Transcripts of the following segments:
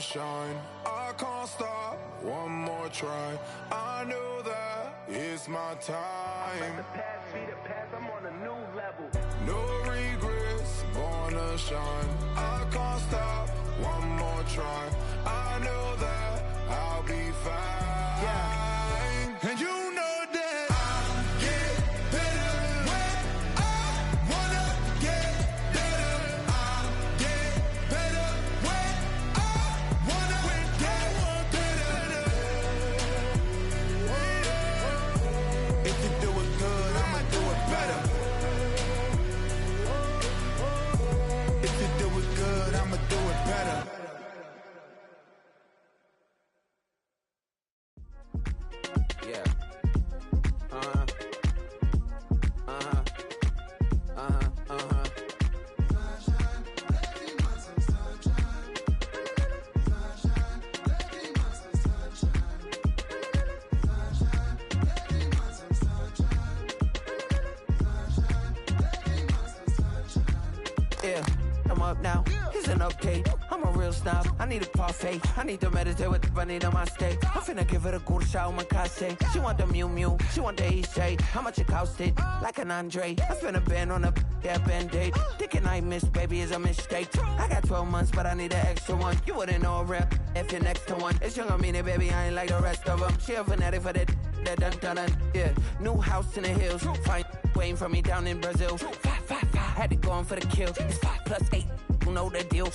wanna shine. I can't stop, one more try. I know that it's my time. The past be the past, I'm on a new level. No regrets, born to shine. I can't stop, one more try. I know that I'll be fine. Yeah. And you know that I get better when I wanna get better. I get better when I wanna get better. If you do it good, I'ma do it better. If you do it good, I'ma do it better. Yeah. Yeah, I'm up now. Here's an update. I'm a real snob. I need a parfait. I need to meditate with the bunny on my steak. I'm finna give it a good shot with my case. She want the Mew Mew. She want the Eastside. How much it costed? Like an Andre. I spent a band on a band-aid. Thinking I missed, baby, is a mistake. I got 12 months, but I need an extra one. You wouldn't know a rep if you're next to one. It's young, I mean it, baby. I ain't like the rest of them. She a fanatic for that dun. Yeah, new house in the hills. Fine, waiting for me down in Brazil. 5. Had to go on for the kill. It's 5 + 8. You know the deal.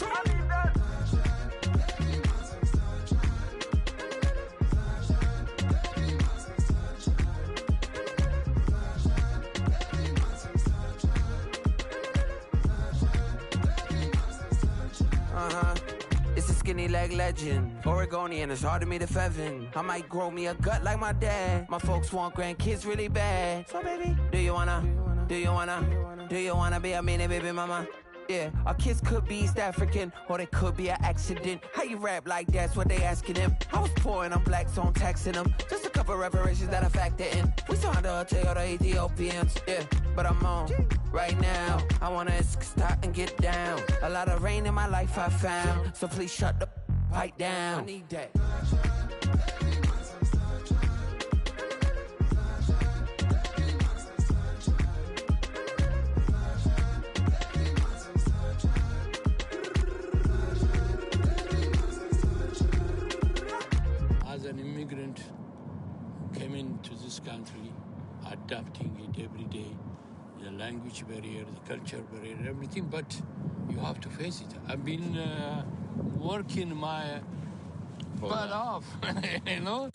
It's a skinny leg legend. Oregonian, it's hard to meet a Fevin. I might grow me a gut like my dad. My folks want grandkids really bad. So baby, do you wanna be a mini baby mama? Yeah, our kids could be East African, or they could be an accident. How you rap like that's what they asking him. I was poor and I'm black, so I'm taxing them. Just a couple reparations that I factor in. We saw the Toyota Ethiopians, yeah, but I'm on right now. I wanna stop and get down. A lot of rain in my life I found, so please shut the pipe down. I need that. As an immigrant, came into this country, adapting it every day, the language barrier, the culture barrier, everything, but you have to face it. I've been working my butt off, you know?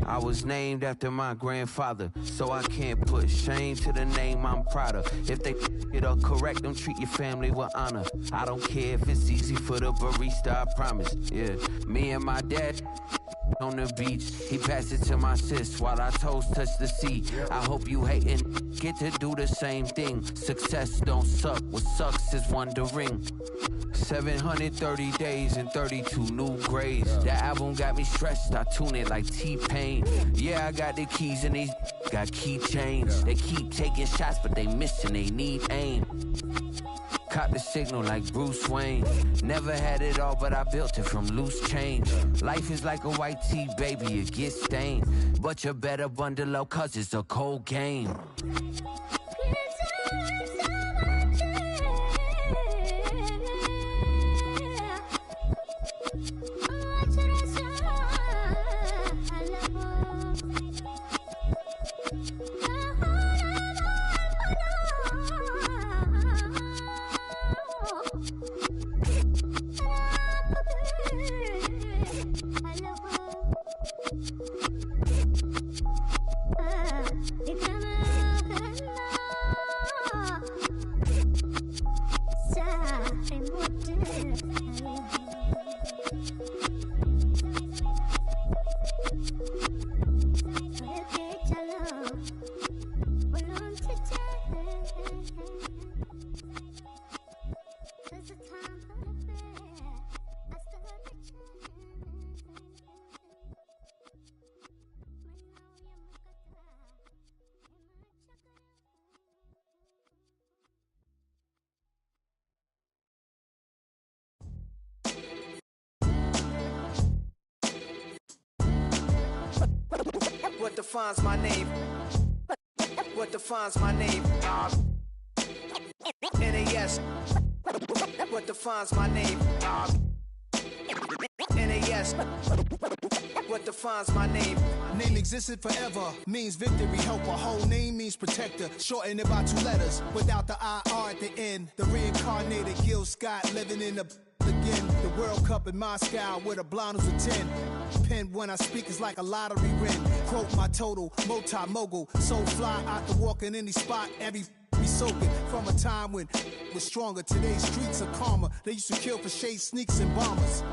I was named after my grandfather, so I can't put shame to the name I'm proud of. If they it up correct, don't treat your family with honor. I don't care if it's easy for the barista, I promise. Yeah, me and my dad on the beach, he passed it to my sis while our toes touch the sea. I hope you hatin' get to do the same thing. Success don't suck, what sucks is wondering. 730 days and 32 new grades. That album got me stressed, I tune it like T-Pain. Yeah, I got the keys and these got keychains. They keep taking shots, but they missing, they need aim. Caught the signal like Bruce Wayne. Never had it all, but I built it from loose change. Life is like a white tee, baby, it gets stained. But you better bundle up, cause it's a cold game. It's What defines my name? What defines my name? NAS. What defines my name? NAS. What defines my name? Name existed forever, means victory, helper. Whole name means protector, shorten it by 2 letters, without the IR at the end. The reincarnated Gil Scott, living in the again. The World Cup in Moscow, with a blind who's a 10. Pen when I speak is like a lottery win. Quote my total, multi-mogul, so fly out to walk in any spot, every be soaking from a time when was stronger. Today's streets are calmer. They used to kill for shade sneaks and bombers.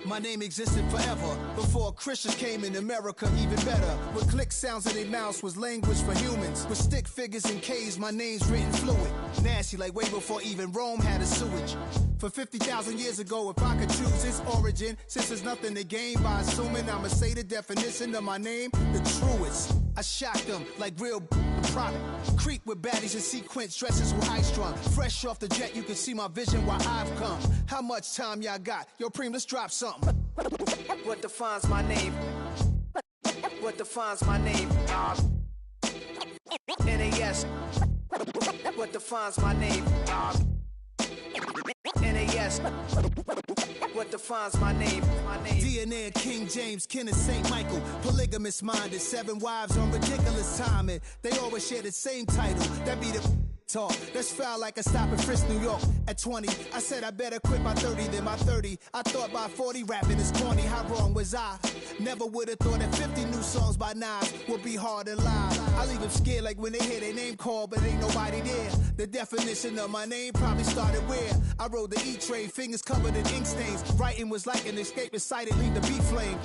My name existed forever before Christians came in America, even better. With click sounds in their mouths was language for humans. With stick figures and K's, my name's written fluid. Nasty like way before even Rome had a sewage. For 50,000 years ago, if I could choose its origin, since there's nothing to gain by assuming, I'ma say the definition of my name, the truest. I shocked them like real product. Creep with baddies in sequence, dresses with high strung. Fresh off the jet, you can see my vision while I've come. How much time y'all got? Yo, Preem, let's drop something. What defines my name? What defines my name? NAS. What defines my name? NAS. What defines my name? DNA of King James, kin of St. Michael. Polygamous minded, 7 wives on ridiculous timing. They always share the same title. That be the talk. That's foul like a stop in Frisk, New York. At 20, I said I better quit by 30 than my 30. I thought by 40 rapping is corny. How wrong was I? Never would have thought that 50 new songs by Nas would be hard and live. I leave them scared like when they hear their name called, but ain't nobody there. The definition of my name probably started where I rode the E-train, fingers covered in ink stains. Writing was like an escape inside it, leave the beat flame.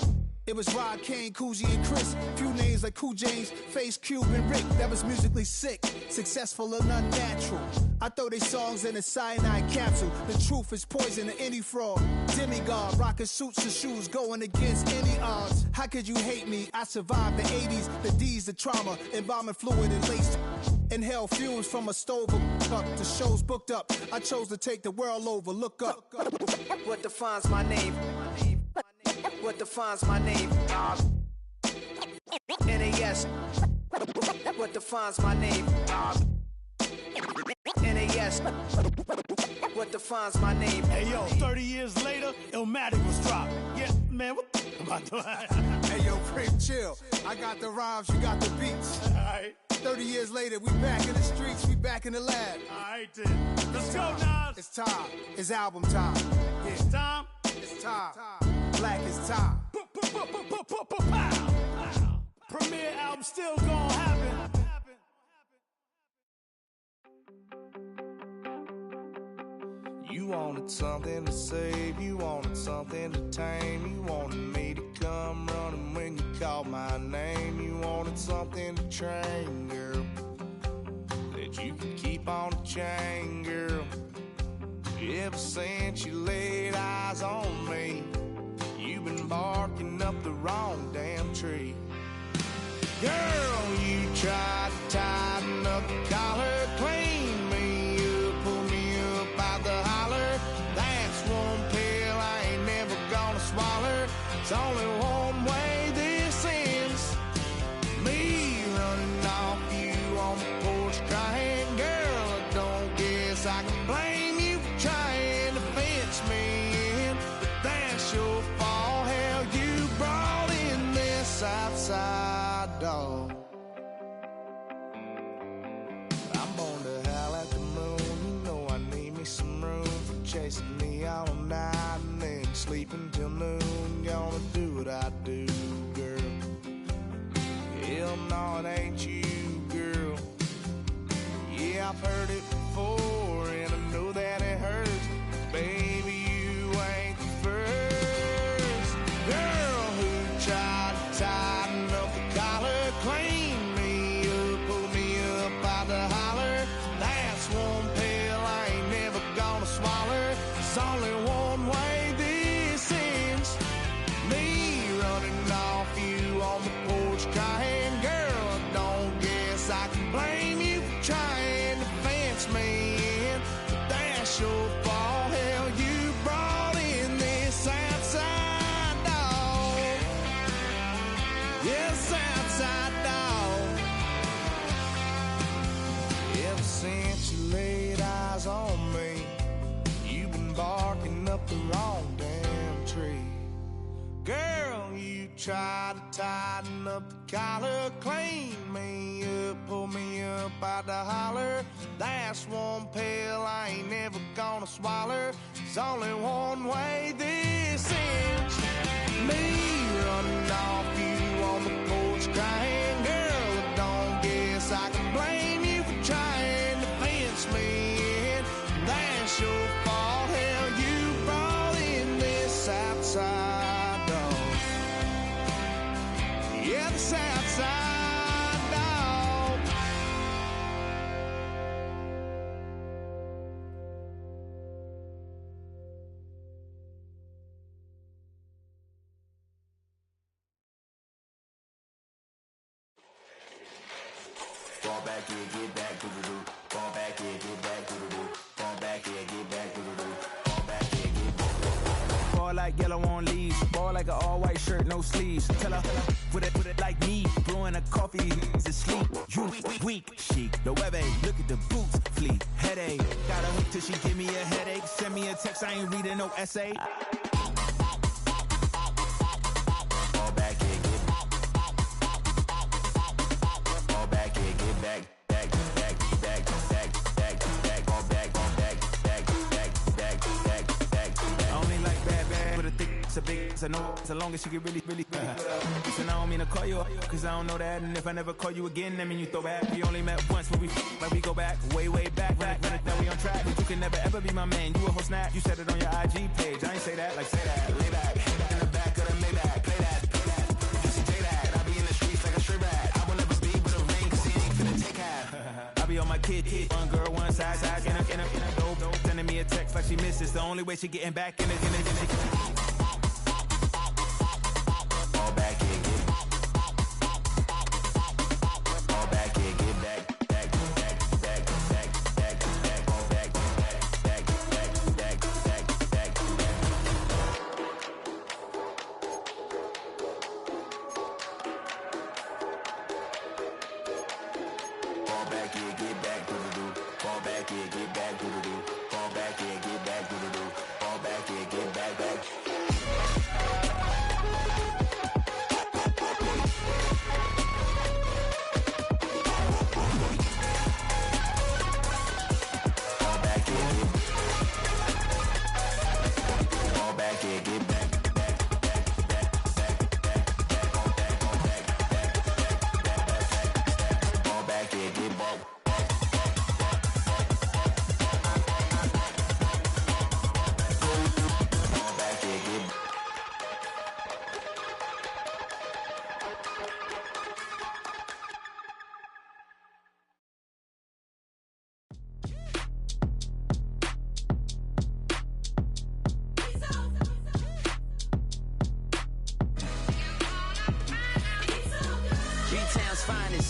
It was Rod Kane, Coogee, and Chris. Few names like Cool James, Face, Cube, and Rick. That was musically sick, successful and unnatural. I throw they songs in a cyanide capsule. The truth is poison to any fraud. Demigod, rocking suits and shoes, going against any odds. How could you hate me? I survived the 80s, the D's, the trauma, embalming fluid and laced. Inhale fumes from a stove up to shows booked up. I chose to take the world over. Look up. What defines my name? What defines my name? NAS. What defines my name? NAS. What defines my name? Hey yo, 30 years later, Illmatic was dropped. Yeah, man, what about that? Hey yo, Preem, chill. I got the rhymes, you got the beats. Alright. 30 years later, we back in the streets, we back in the lab. Alright then. Let's go, Nas. It's time. It's album time. Yeah. It's time. It's time. Black is time. Premiere album still gonna happen. You wanted something to save, you wanted something to tame. You wanted me to come running when you called my name. You wanted something to train, girl, that you could keep on the chain, girl. Ever since you laid eyes on me, you've been barking up the wrong damn tree. Girl, you tried to tighten up the collar, clean me up, pull me up out the holler. That's one pill I ain't never gonna swallow. It's only one way this ends. Me running off you on the porch crying. Girl, I don't guess I can blame you for trying to fence me in, but that's your fault. Hell, you brought in this outside dog. I'm born to howl at the moon. You know I need me some room for chasing me all night and then sleeping till noon. Gonna do what I do, girl. Hell no, it ain't you, girl. Yeah, I've heard it before and I know that it hurts. Baby, you ain't the first girl who tried to tighten up the collar, clean me up, pull me up out the holler. That's one pill I ain't never gonna swallow. There's only one way this ends. Me running off you on the porch crying. Girl, I don't guess I can blame you for trying to fence try to tighten up the collar, clean me up, pull me up out the holler. That's one pill I ain't never gonna swallow. It's only one way this ends. Me running off you on the porch crying, girl, I don't guess I can blame you for trying to fence me in. That's your fault, hell, you brought in this outside dog. Yeah, this outside dog. Fall back here, get back to the loop. Fall back here, get back to the loop. Fall back here, get back to the loop. Fall back here, get back to the loop. Ball like yellow on leaves. Ball like an all-white shirt, no sleeves. Tell her, put it like me. Blowing a coffee, he's asleep. You weak, chic. The web look at the boots, fleet. Headache. Gotta wait till she give me a headache. Send me a text, I ain't reading no essay. Fall back here, get back. Fall back here, get back. Back. Fall back. I only like bad, but a thick, it's a big, it's a no, so long as she get really. Listen, I don't mean to call you up, cause I don't know that, and if I never call you again, that mean you throw back. We only met once, but we go back, way back, now we on track, but you can never ever be my man, you a whole snap, you said it on your IG page, I ain't say that, say that, lay back, in the back of the Maybach, play that, just say that, I be in the streets like a stray rat, I will never be with a ring, cause he ain't finna take half, I be on my kid, one girl, one side, in a dope, sending me a text like she misses, the only way she getting back in it.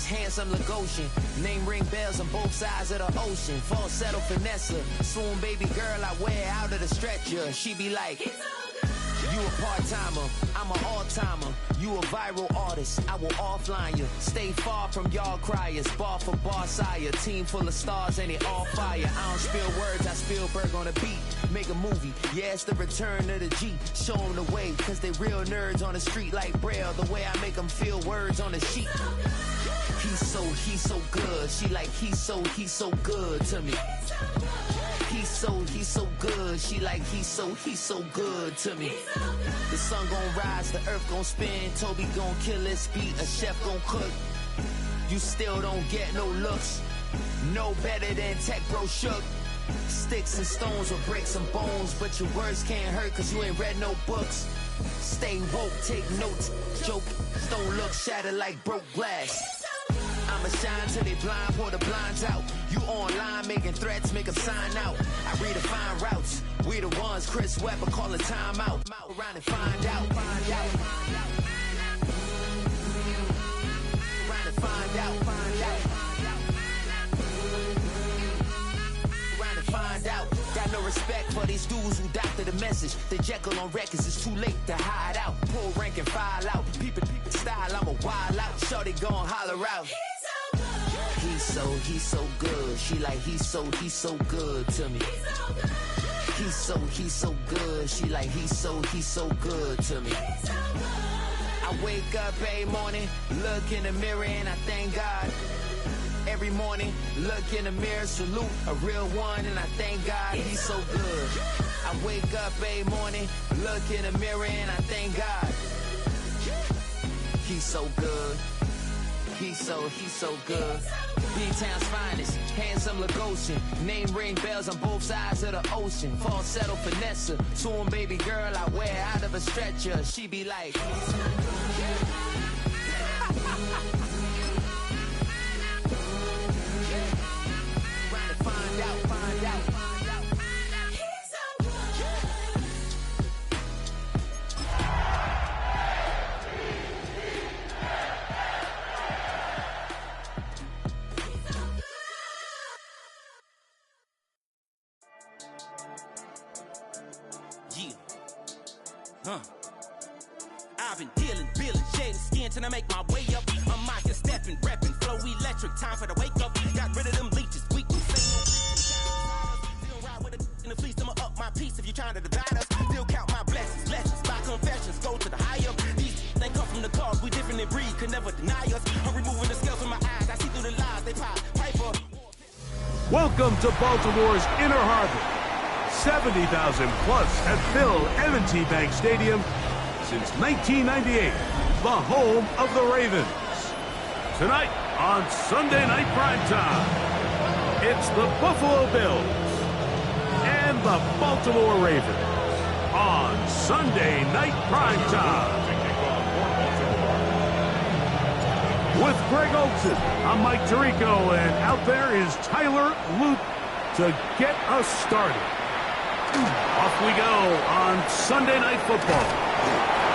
Handsome Lagosian, name ring bells on both sides of the ocean. Falsetto Vanessa, swoon baby girl I wear out of the stretcher. She be like, you a part-timer, I'm an all-timer. You a viral artist, I will offline you. Stay far from y'all criers, bar for bar sire. Team full of stars and it all fire. I don't spill words, I Spielberg on the beat. Make a movie, yeah, it's the return of the G. Show them the way, cause they real nerds on the street like Braille. The way I make them feel words on the sheet. He's so good. She like, he's so good to me. He's so good. She like, he's so good to me. The sun gon' rise, the earth gon' spin. Toby gon' kill this beat, a chef gon' cook. You still don't get no looks. No better than Tech Bro Shook. Sticks and stones will break some bones, but your words can't hurt cause you ain't read no books. Stay woke, take notes, joke, don't look shattered like broke glass. I'ma shine till they blind, pour the blinds out. You online making threats, make them sign out. I redefine routes, we the ones Chris Webber call a timeout. Around and find out. Around and find out. Around and find out. Got no respect for these dudes who doctor the message. The Jekyll on records, it's too late to hide out. Pull rank and file out. People style, I'm a wild out. Shorty gon' holler out. He's so good. She like, he's so good to me. He's so good. She like, he's so good to me. I wake up every morning, look in the mirror and I thank God. Every morning, look in the mirror, salute a real one, and I thank God he's so good. I wake up every morning, look in the mirror and I thank God. He's so good. He's so good. B-Town's finest, handsome Lagosian. Name ring bells on both sides of the ocean. Falsetto finesse, swoon baby girl I wear out of a stretcher. She be like, find out. I've been dealing, shading skin till I make my way up. I'm out here stepping, repping, flow electric. Time for the wake up. Got rid of them leeches, weakness. Still ride with in the fleece, I'ma up my piece. If you're trying to divide us, still count my blessings. By confessions, go to the higher. These they come from the cause, we different in breed, could never deny us. I'm removing the scales from my eyes, I see through the lies, they pop, piper. Welcome to Baltimore's Inner Harbor. 70,000 plus have filled M&T Bank Stadium since 1998, the home of the Ravens. Tonight on Sunday Night Primetime, it's the Buffalo Bills and the Baltimore Ravens on Sunday Night Primetime. With Greg Olson, I'm Mike Tirico, and out there is Tyler Luke to get us started. Off we go on Sunday Night Football.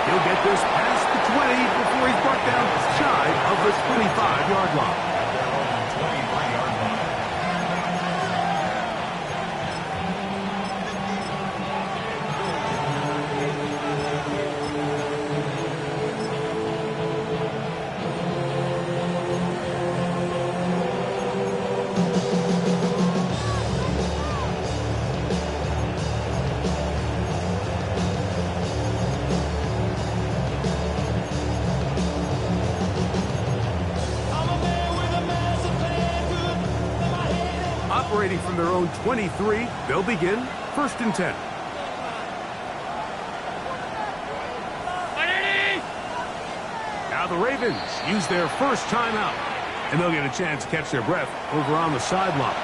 He'll get this past the 20 before he's brought down shy of the 25-yard line. Operating from their own 23, they'll begin 1st and 10. Now the Ravens use their first timeout, and they'll get a chance to catch their breath over on the sideline.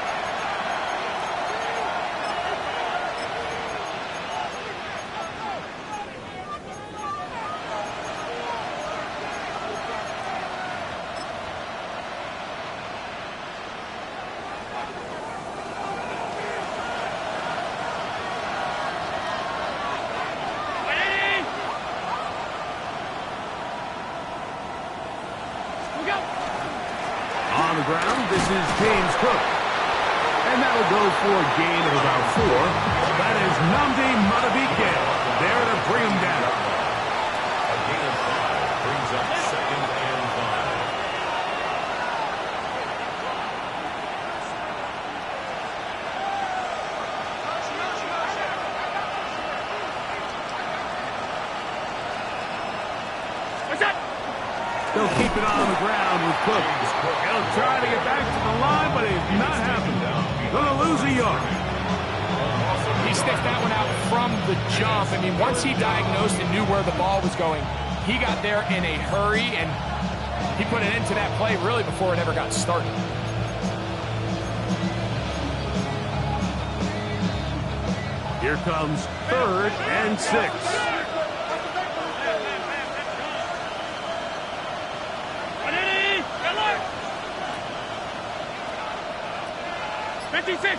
On the ground, this is James Cook. And that'll go for a gain of about 4. That is Nnamdi Madubuike there to bring him down. A gain of 5 brings up 2nd and 5. They'll keep it on the ground with Cook. He'll try to get back to the line, but it's not happening. Gonna lose a yard. He sniffed that one out from the jump. I mean, once he diagnosed and knew where the ball was going, he got there in a hurry, and he put it into that play really before it ever got started. Here comes 3rd and 6. 56.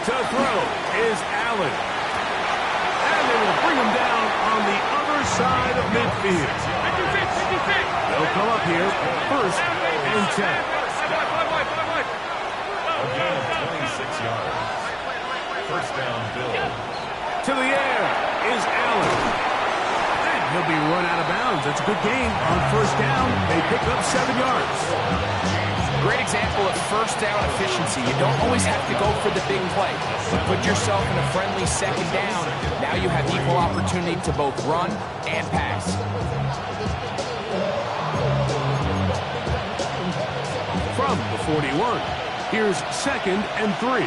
To throw is Allen. And they will bring him down on the other side of midfield. 56. They'll come up here 1st and 10. A gain of 26 yards. 1st down, Bills. To the air is Allen. And he'll be run out of bounds. That's a good gain on 1st down. They pick up 7 yards. Great example of first down efficiency. You don't always have to go for the big play. Put yourself in a friendly second down. Now you have equal opportunity to both run and pass. From the 41, here's 2nd and 3.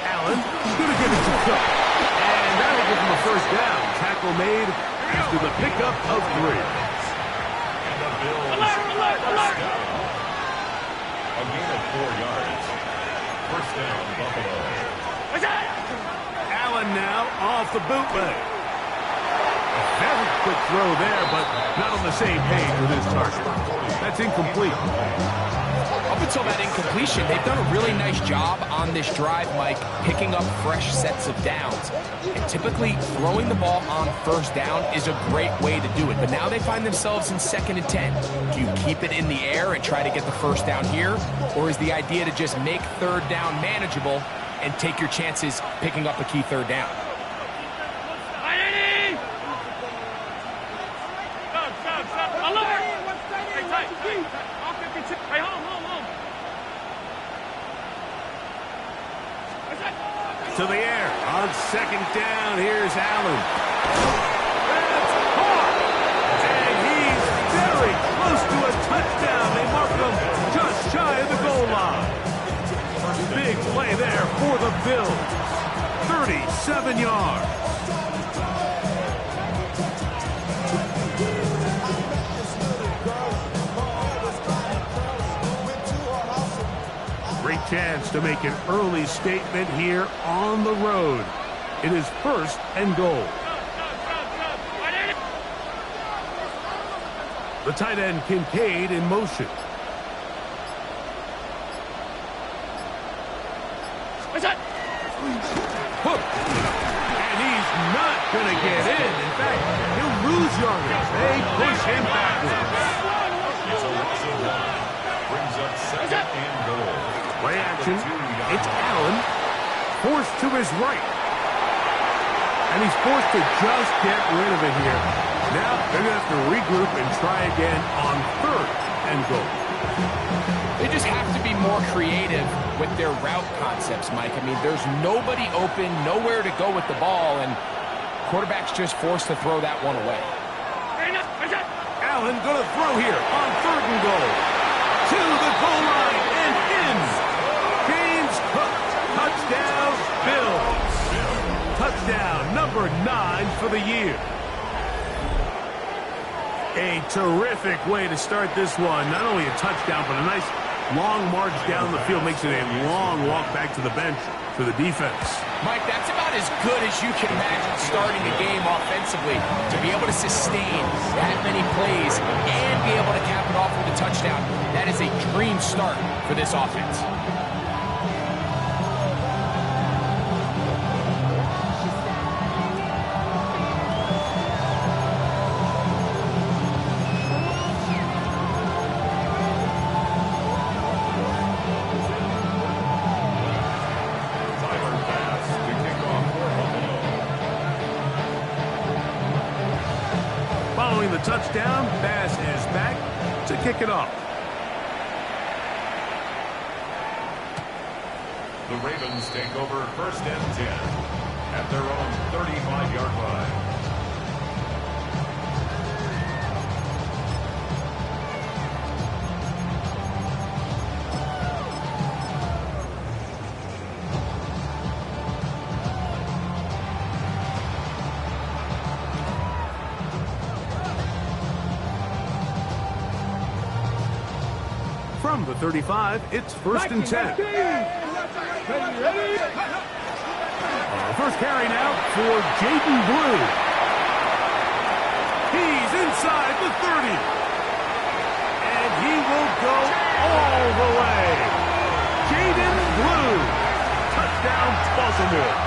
Allen going to get it to Cook. And that'll give him a first down. Tackle made after the pickup of 3. And the Bills alert. A gain of 4 yards. First down, Buffalo. Allen now off the bootleg. A very quick throw there, but not on the same page with his target. That's incomplete. Up until that incompletion, they've done a really nice job on this drive, Mike, picking up fresh sets of downs. And typically, throwing the ball on first down is a great way to do it. But now they find themselves in 2nd and 10. Do you keep it in the air and try to get the first down here? Or is the idea to just make 3rd down manageable and take your chances picking up a key 3rd down? To the air on 2nd down. Here's Allen. That's hard. And he's very close to a touchdown. They mark him just shy of the goal line. Big play there for the Bills. 37 yards. Great chance to make an early statement here on the road. It is 1st and goal. The tight end Kincaid in motion. Hook. And he's not going to get in. In fact, he'll lose yardage. They push him backwards. It's a loss of 1. Brings up 2nd and goal. Play action. It's Allen. Forced to his right. And he's forced to just get rid of it here. Now they're going to have to regroup and try again on 3rd and goal. They just have to be more creative with their route concepts, Mike. I mean, there's nobody open, nowhere to go with the ball, and quarterback's just forced to throw that one away. Allen going to throw here on 3rd and goal. To the goal line and in. James Cook. Touchdown, Bills. Touchdown number 9 for the year. A terrific way to start this one. Not only a touchdown, but a nice long march down the field. Makes it a long walk back to the bench for the defense. Mike, that's about as good as you can imagine starting a game offensively. To be able to sustain that many plays and be able to cap it off with a touchdown, that is a dream start for this offense. Following the touchdown, Bass is back to kick it off. The Ravens take over 1st and 10 at their own 35-yard line. From the 35, it's 1st and 10. First carry now for Jaden Blue. He's inside the 30. And he will go all the way. Jaden Blue. Touchdown, Baltimore.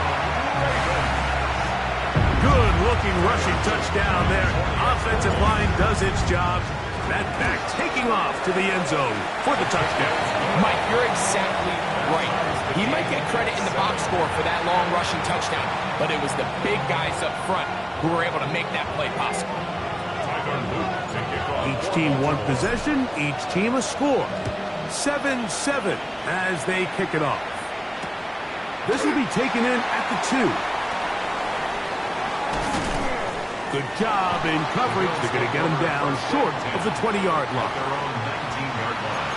Good looking rushing touchdown there. Offensive line does its job. That back taking off to the end zone for the touchdown. Mike, you're exactly right. He might get credit in the box score for that long rushing touchdown, but it was the big guys up front who were able to make that play possible. Each team one possession, each team a score. 7-7 as they kick it off. This will be taken in at the 2. Good job in coverage. They're going to get him down short of the 20-yard line. Their own 19-yard line.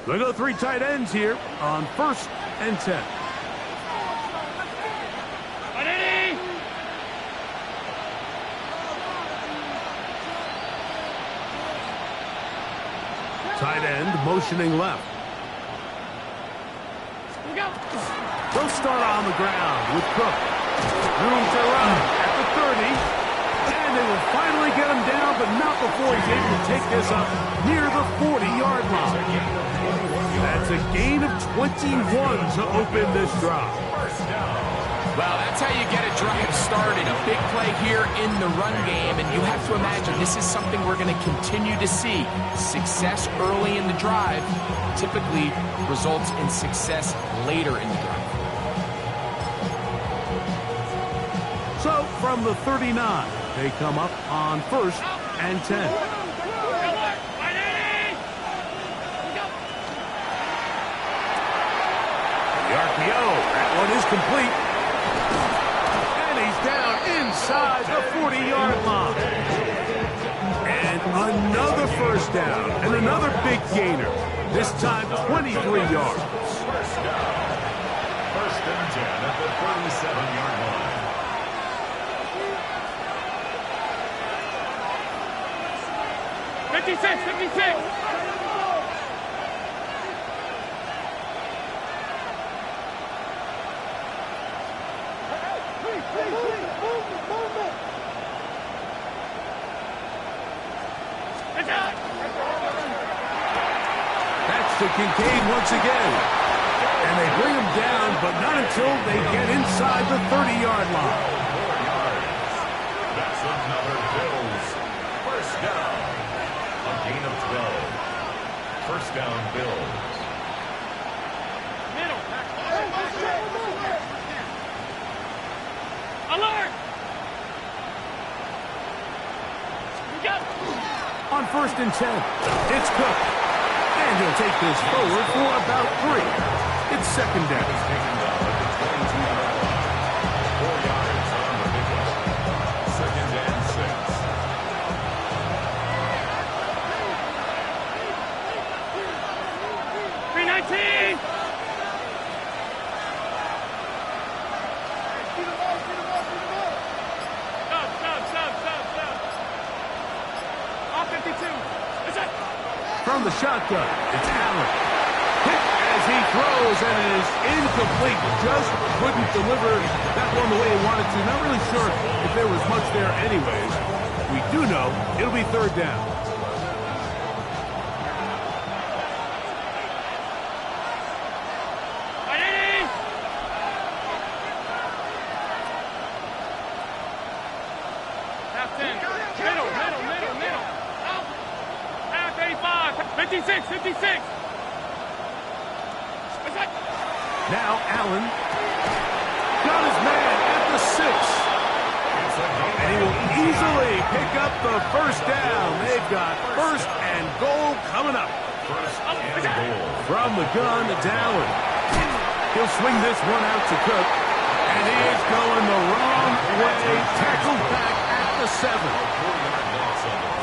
They go 3 tight ends here on 1st and 10. Tight end motioning left. They'll start on the ground with Cook. Room to run at the 30. And they will finally get him down, but not before he's able to take this up near the 40-yard line. That's a gain of 21 to open this drive. Well, that's how you get a drive started. A big play here in the run game, and you have to imagine this is something we're going to continue to see. Success early in the drive typically results in success later in the drive. So, from the 39, they come up on 1st and 10. The RPO, that one is complete. And he's down inside the 40-yard line. And another first down and another big gainer. This time 23 yards. First down. 1st and 10 at the 37-yard line. That's to Kincaid once again. And they bring him down, but not until they get inside the 30-yard line. 4 yards. That's another Bills. First down. A gain of 12. First down, Bills. Alert! On 1st and 10, it's Cook. And he'll take this forward for about 3. It's 2nd down. He's taken down at the 22-yard line. 4 yards on the pickup. 2nd and 6. 319! From the shotgun, it's Allen. Hit as he throws, and it is incomplete. Just couldn't deliver that one the way he wanted to. Not really sure if there was much there anyways. We do know it'll be 3rd down. Now Allen got his man at the 6. And he will easily pick up the first down. They've got 1st and goal coming up. First and goal. From the gun, it's Allen. He'll swing this one out to Cook. And he is going the wrong way. Tackled back at the 7.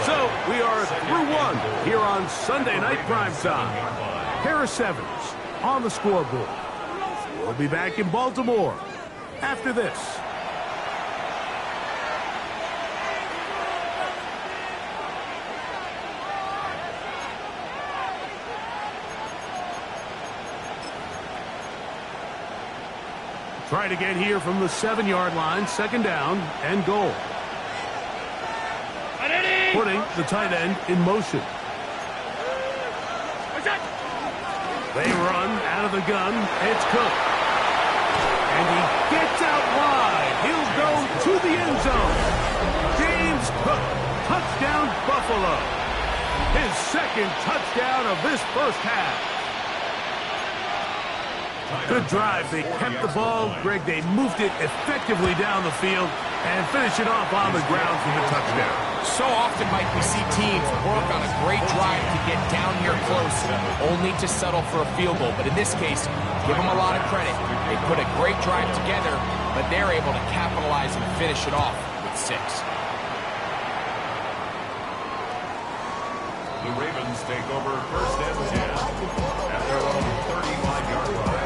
So we are through 1 here on Sunday Night Primetime. Harris Evans on the scoreboard. We'll be back in Baltimore after this. Try to get here from the 7-yard line, 2nd down and goal. Ready? putting the tight end in motion. They run out of the gun. It's Cook. And he gets out wide. He'll go to the end zone. James Cook, touchdown Buffalo. His second touchdown of this first half. Good drive. They kept the ball. Greg, they moved it effectively down the field and finish it off on the ground for the touchdown. So often, Mike, we see teams work on a great drive to get down here close, only to settle for a field goal. But in this case, give them a lot of credit. They put a great drive together, but they're able to capitalize and finish it off with 6. The Ravens take over first and 10 at their own 35-yard line.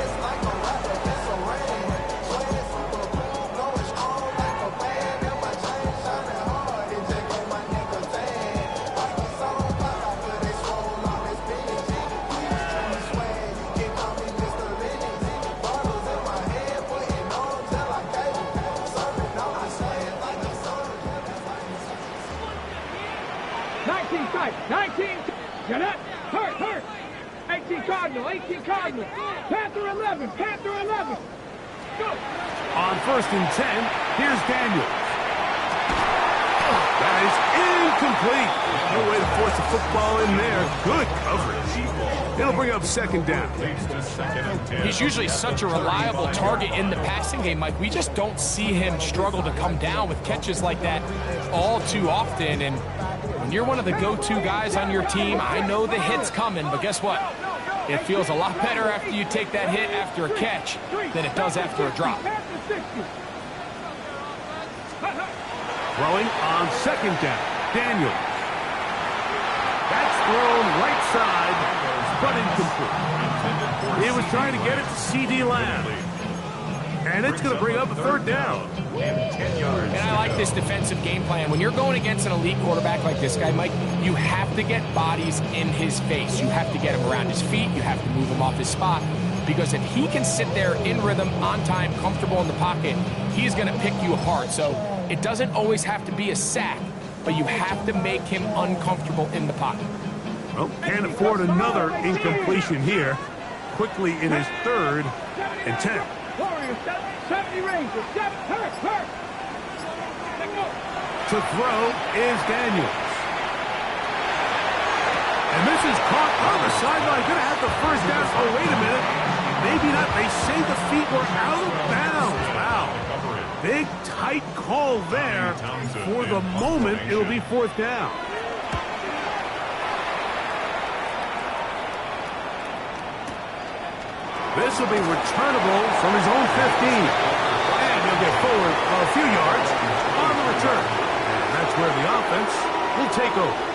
Get up! Hurt! 18 Cardinal! Panther 11! Go! On first and 10, here's Daniel. That is incomplete. No way to force the football in there. Good coverage. It'll bring up second down. He's usually such a reliable target in the passing game, Mike. We just don't see him struggle to come down with catches like that all too often. And when you're one of the go-to guys on your team, I know the hit's coming, but guess what? It feels a lot better after you take that hit after a catch than it does after a drop. Throwing on second down, Daniel. That's thrown right side, but incomplete. He was trying to get it to C.D. Lamb. And it's going to bring up a third down. And I like this defensive game plan. When you're going against an elite quarterback like this guy, Mike, you have to get bodies in his face. You have to get him around his feet. You have to move him off his spot. Because if he can sit there in rhythm, on time, comfortable in the pocket, he's going to pick you apart. So it doesn't always have to be a sack, but you have to make him uncomfortable in the pocket. Well, can't afford another incompletion here. Quickly in his third and 10. Warriors, 70 Rangers, 7, hurt. To throw is Daniels. And this is caught on the sideline. Going to have the first down. Oh, wait a minute. Maybe not. They say the feet were out of bounds. Wow. Big, tight call there. For the moment, it'll be fourth down. This will be returnable from his own 15. And he'll get forward a few yards on the return. And that's where the offense will take over.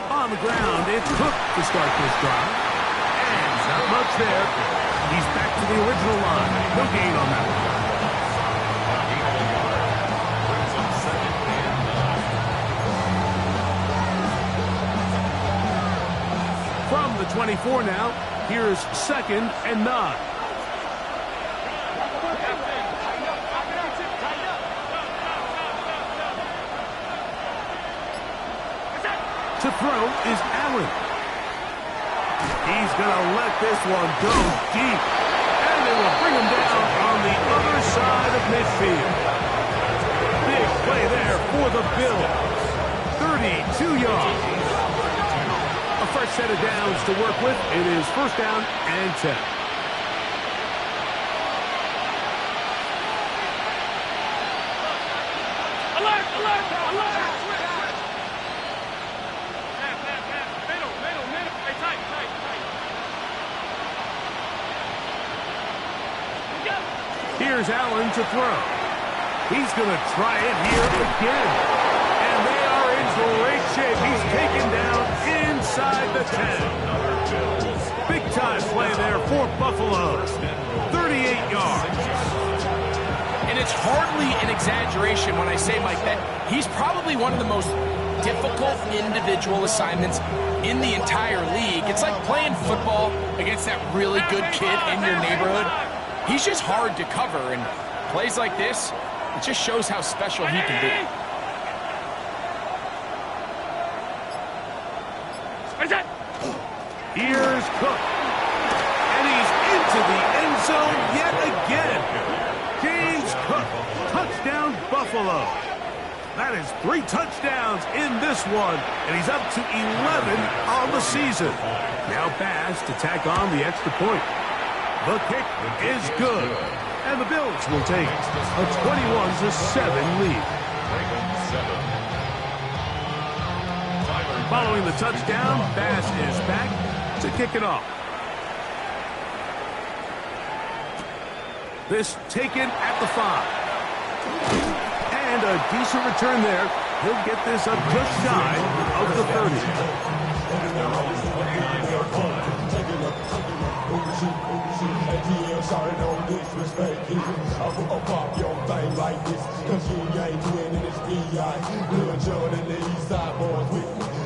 On the ground, it's Cook to start this drive. And not much there. He's back to the original line. No gain on that one. From the 24 now, here's second and 9. To throw is Allen. He's going to let this one go deep. And they will bring him down on the other side of midfield. Big play there for the Bills. 32 yards. A fresh set of downs to work with. It is first down and 10. Here's Allen to throw. He's going to try it here again. And they are in great shape. He's taken down inside the 10. Big time play there for Buffalo. 38 yards. And it's hardly an exaggeration when I say, Mike, that he's probably one of the most difficult individual assignments in the entire league. It's like playing football against that really good kid in your neighborhood. He's just hard to cover, and plays like this, it just shows how special he can be. Here's Cook. And he's into the end zone yet again. James Cook, touchdown Buffalo. That is 3 touchdowns in this one, and he's up to 11 on the season. Now Bass to tack on the extra point. The kick is good, and the Bills will take a 21-7 lead. Following the touchdown, Bass is back to kick it off. This taken at the 5. And a decent return there. He'll get this up just shy of the 30.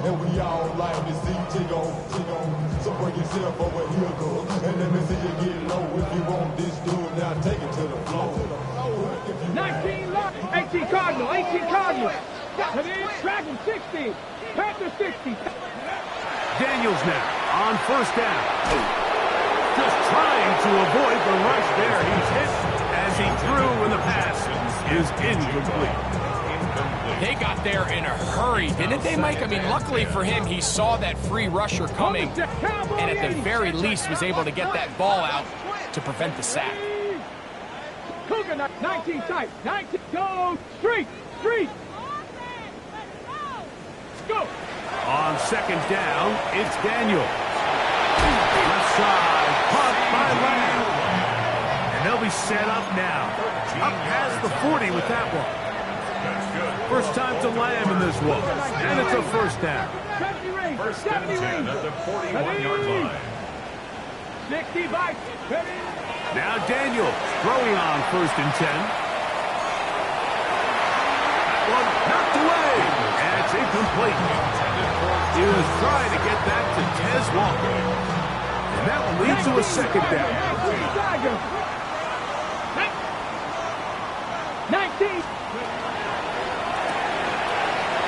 And we all like to see Tigo. So bring yourself over here, girl. And let me see you get low. If you want this dude, now take it to the floor. 19 left. 18 Cardinal. 18 Cardinal. Dragon 60. Panther 60. Daniels now on first down. Just trying to avoid the rush there. He's hit as he threw when the pass is incomplete. They got there in a hurry, didn't they, Mike? I mean, luckily for him, he saw that free rusher coming and at the very least was able to get that ball out to prevent the sack. Cougar 19 tight. 19. Go. Street. Go. On second down, it's Daniel. Left side, caught by Lamb. And they'll be set up now. Up past the 40 with that one. First time to Lamb in this one. And it's a first down. 70 range. First and 10 at the 41-yard line. 60 by. Now Daniel throwing on first and 10. That one knocked away. And it's incomplete. He was trying to get that to Tez Walker. And that will lead to a second down. 19.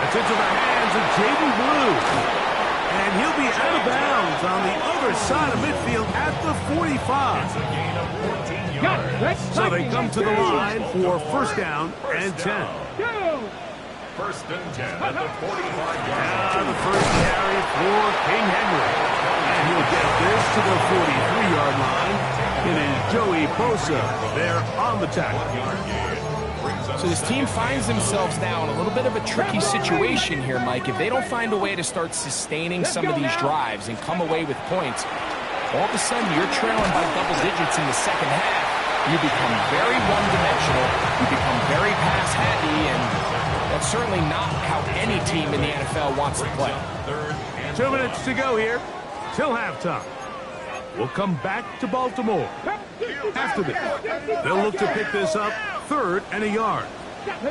That's into the hands of Jaden Blue. And he'll be out of bounds on the other side of midfield at the 45. It's a gain of 14 yards. So they come to the line for first down and 10. First and 10 at the 45-yard line. Now the first carry for King Henry. And he'll get this to the 43-yard line. It is Joey Bosa there on the tackle. So this team finds themselves now in a little bit of a tricky situation here, Mike. If they don't find a way to start sustaining some of these drives and come away with points, all of a sudden you're trailing by double digits in the second half. You become very one-dimensional. You become very pass-heavy, and that's certainly not how any team in the NFL wants to play. 2 minutes to go here till halftime. We'll come back to Baltimore. After this, they'll look to pick this up 3rd and a yard. Now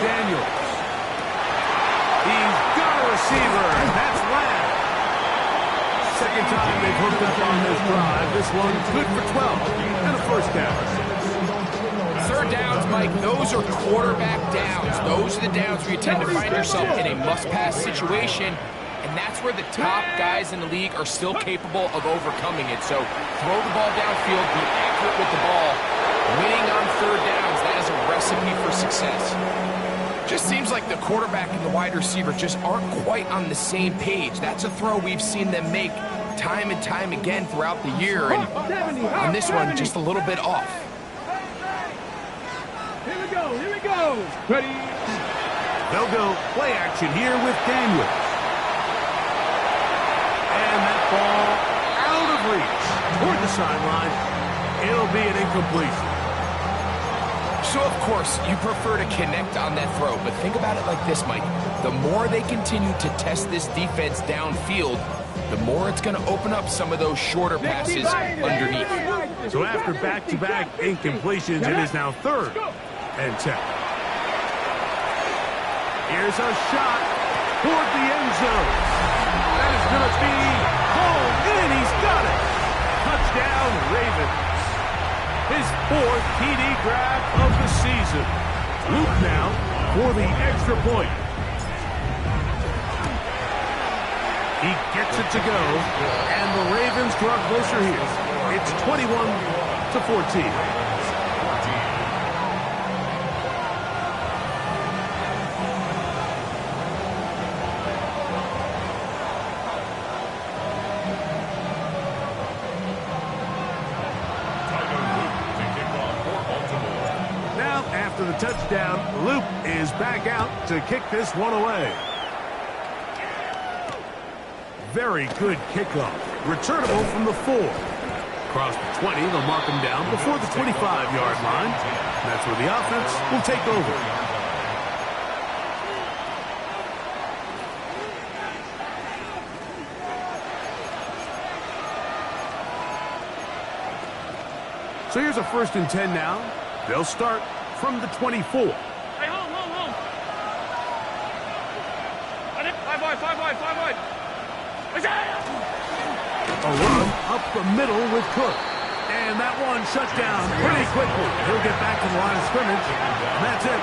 Daniels. He's got a receiver, and that's Lamb. Second time they've hooked up on this drive. This one good for 12 and a first down. Third downs, Mike, those are quarterback downs. Those are the downs where you tend to find yourself in a must-pass situation, and that's where the top guys in the league are still capable of overcoming it. So throw the ball downfield, be accurate with the ball. Winning on third downs, that is a recipe for success. Just seems like the quarterback and the wide receiver just aren't quite on the same page. That's a throw we've seen them make time and time again throughout the year, and on this one, just a little bit off. Here we go. Ready? They'll go play action here with Daniel. And that ball out of reach toward the sideline. It'll be an incompletion. So, of course, you prefer to connect on that throw, but think about it like this, Mike. The more they continue to test this defense downfield, the more it's going to open up some of those shorter passes underneath. So after back-to-back incompletions, it is now 3rd and 10. Here's a shot toward the end zone. That is going to be home in. He's got it. Touchdown, Ravens. His 4th TD grab of the season. Luke now for the extra point. He gets it to go, and the Ravens draw closer here. It's 21-14. Now, after the touchdown, Luke is back out to kick this one away. Very good kickoff. Returnable from the 4. Across the 20, they'll mark him down before the 25-yard line. That's where the offense will take over. So here's a 1st and 10 now. They'll start from the 24. Hey, home. Five wide. A run up the middle with Cook. And that one shut down pretty quickly. He'll get back to the line of scrimmage. And that's it.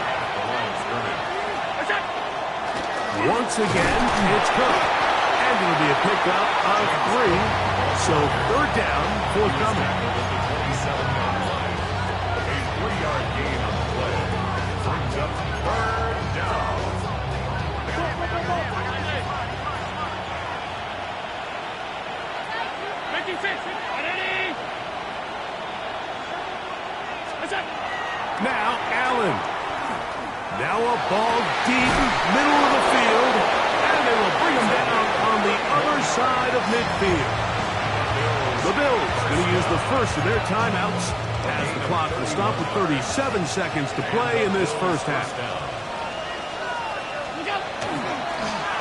Once again, it's Cook. And it'll be a pickup of 3. So 3rd down, forthcoming. A 3-yard gain on the play. Brings up 3rd down. Now Allen. Now a ball deep, middle of the field, and they will bring him down on the other side of midfield. The Bills going to use the first of their timeouts as the clock will stop with 37 seconds to play in this first half.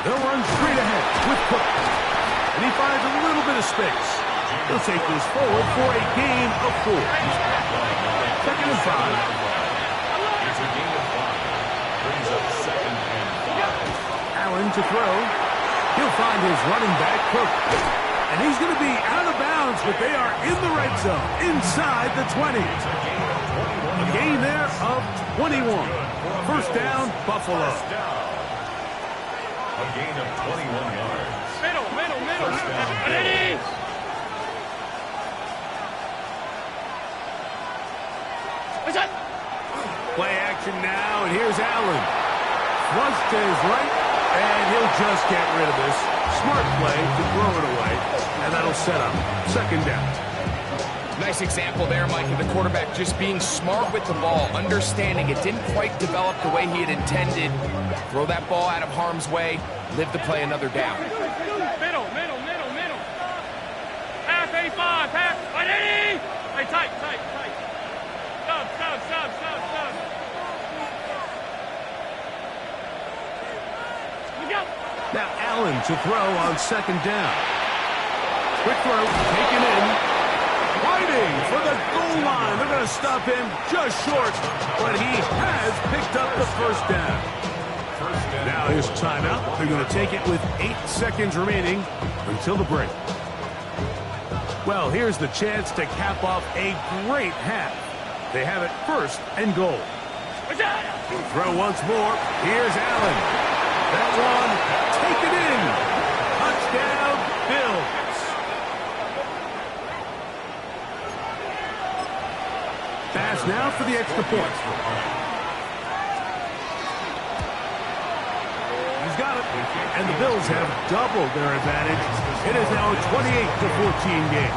They'll run straight ahead with Cook, and he finds a little bit of space. He'll take this forward for a gain of 4. 2nd and 5. It's a gain of 5. Brings up 2nd and 5. Allen to throw. He'll find his running back, Cook. And he's going to be out of bounds, but they are in the red zone, inside the 20. A gain there of 21. 1st down, Buffalo. A gain of 21 yards. Middle. 1st down. Ready? Play action now, and here's Allen. Flush to his right, and he'll just get rid of this. Smart play to throw it away, and that'll set up 2nd down. Nice example there, Mike, of the quarterback just being smart with the ball, understanding it didn't quite develop the way he had intended. Throw that ball out of harm's way, live to play another down. Middle. Half 85, half. Ready? Hey, tight. Stop. Now Allen to throw on 2nd down. Quick throw, taken in. Waiting for the goal line. They're going to stop him just short, but he has picked up the 1st down. Now his timeout. They're going to take it with 8 seconds remaining until the break. Well, here's the chance to cap off a great half. They have it 1st and goal. Throw once more. Here's Allen. That one taken in. Touchdown, Bills. Pass now for the extra point. He's got it. And the Bills have doubled their advantage. It is now a 28-14 game.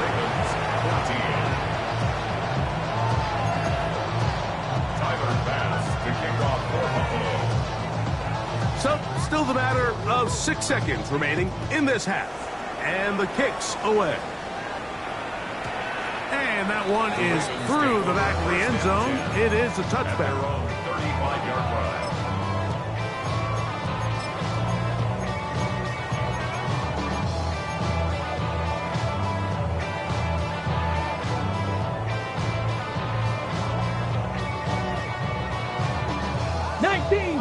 So, still the matter of 6 seconds remaining in this half. And the kick's away. And And that one is through the back of the end zone. It is a touchback. 35-yard line.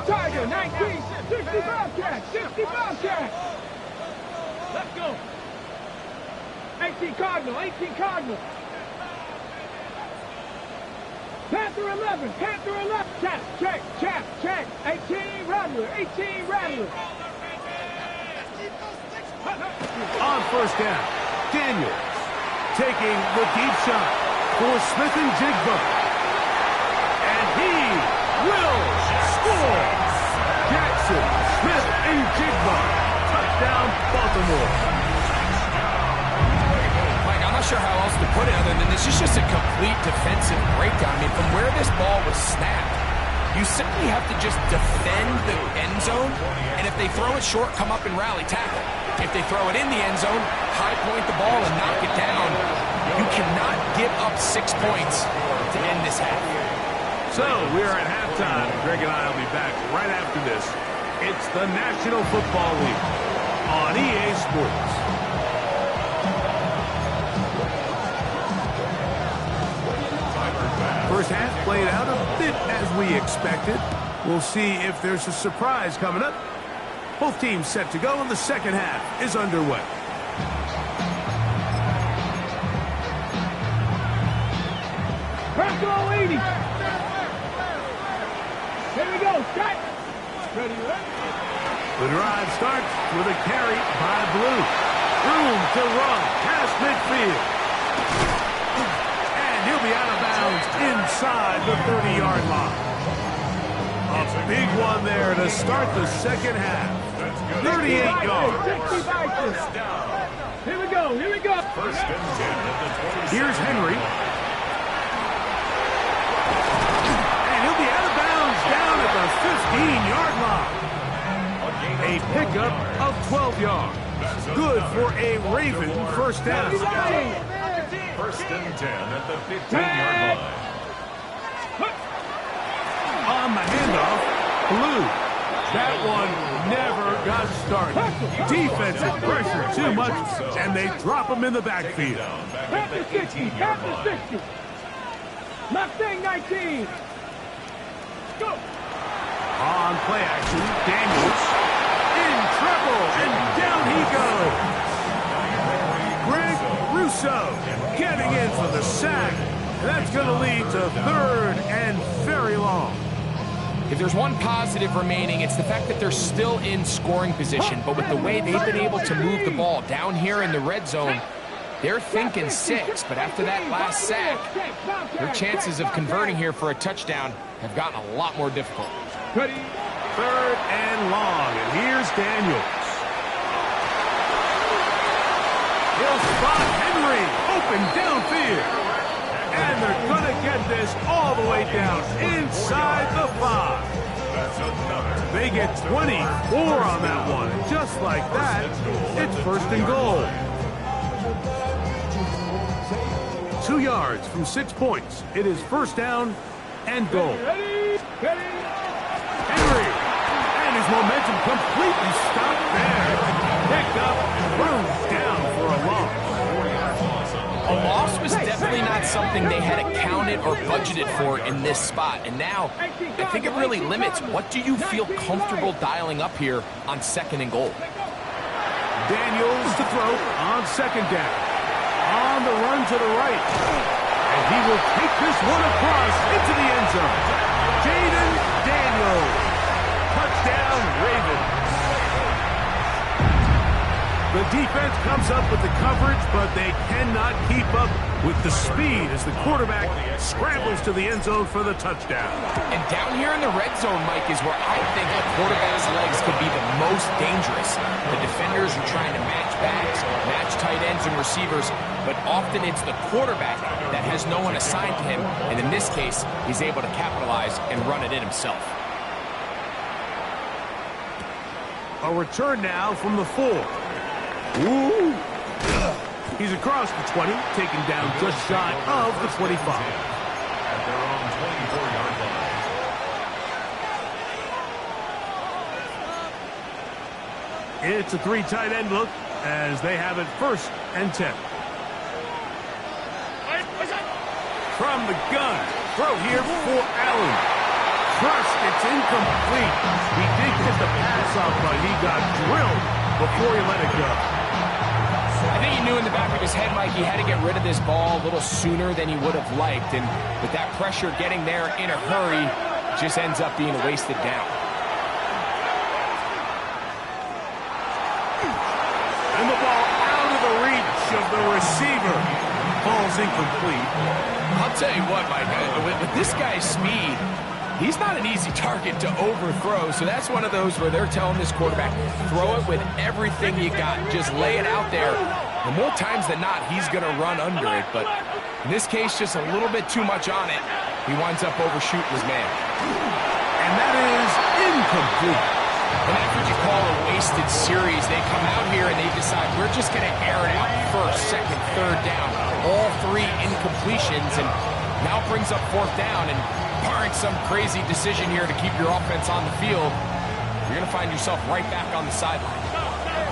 Tiger, 19, 60 Bobcat, 60 Bobcat. Let's go. 18 Cardinal, 18 Cardinal. Panther 11, Panther 11. Check. 18 Rattler, 18 Rattler. On first down, Daniels taking the deep shot for Smith and Jigba. And he will score. Jackson, Smith, and Jigba. Touchdown, Baltimore. Mike, I'm not sure how else to put it other than this is just a complete defensive breakdown. I mean, from where this ball was snapped, you simply have to just defend the end zone, and if they throw it short, come up and rally tackle. If they throw it in the end zone, high point the ball and knock it down. You cannot give up 6 points to end this half. So, we are at halftime. Greg and I will be back right after this. It's the National Football League on EA Sports. First half played out a bit as we expected. We'll see if there's a surprise coming up. Both teams set to go, and the second half is underway. Press all 80. Here we go, Scott. Ready? The drive starts with a carry by Blue. Room to run past midfield. And he'll be out of bounds inside the 30-yard line. A big one there to start the second half. 38 yards. Here we go. First and 10 at the 20. Here's Henry. He'll be out of bounds down at the 15-yard line. A pickup of 12 yards. Good for a Raven first down. First and 10 at the 15-yard line. On the handoff, Blue. That one never got started. Defensive pressure too much, and they drop him in the backfield. Panther 60, Panther 60. Mustang 19. Go. On play action, Daniels in trouble, and down he goes. Greg Russo getting in for the sack. That's going to lead to third and very long. If there's one positive remaining, it's the fact that they're still in scoring position, but with the way they've been able to move the ball down here in the red zone, they're thinking 6, but after that last sack, their chances of converting here for a touchdown have gotten a lot more difficult. Third and long, and here's Daniels. He'll spot Henry open downfield. And they're going to get this all the way down inside the 5. They get 24 on that one. Just like that, it's first and goal. 2 yards from 6 points. It is first down and goal. Henry, and his momentum completely stopped there. Picked up, thrown down for a loss. A loss was definitely not something they had accounted or budgeted for in this spot. And now, I think it really limits what do you feel comfortable dialing up here on second and goal. Daniels to throw on second down. On the run to the right. And he will take this one across into the end zone. Jaden Daniels. Touchdown, Ravens. The defense comes up with the coverage, but they cannot keep up with the speed as the quarterback scrambles to the end zone for the touchdown. And down here in the red zone, Mike, is where I think the quarterback's legs could be the most dangerous. The defenders are trying to match backs, match tight ends and receivers, but often it's the quarterback that has no one assigned to him, and in this case, he's able to capitalize and run it in himself. A return now from the 4. Ooh. He's across the 20, taken down just shy of the 25. At their own 24-yard line. It's a 3 tight end look as they have it 1st and 10. From the gun, throw here for Allen. Crushed, it's incomplete. He did get the pass off, but he got drilled before he let it go. I think he knew in the back of his head, Mike, he had to get rid of this ball a little sooner than he would have liked. And with that pressure getting there in a hurry, it just ends up being a wasted down. And the ball out of the reach of the receiver. Ball's incomplete. I'll tell you what, Mike, with this guy's speed, he's not an easy target to overthrow. So that's one of those where they're telling this quarterback, throw it with everything you got. Just lay it out there. And more times than not, he's going to run under it. But in this case, just a little bit too much on it. He winds up overshooting his man. And that is incomplete. And that's what you call a wasted series. They come out here and they decide, we're just going to air it out 1st, 2nd, 3rd down. All 3 incompletions, and now brings up 4th down. And barring some crazy decision here to keep your offense on the field, you're going to find yourself right back on the sideline.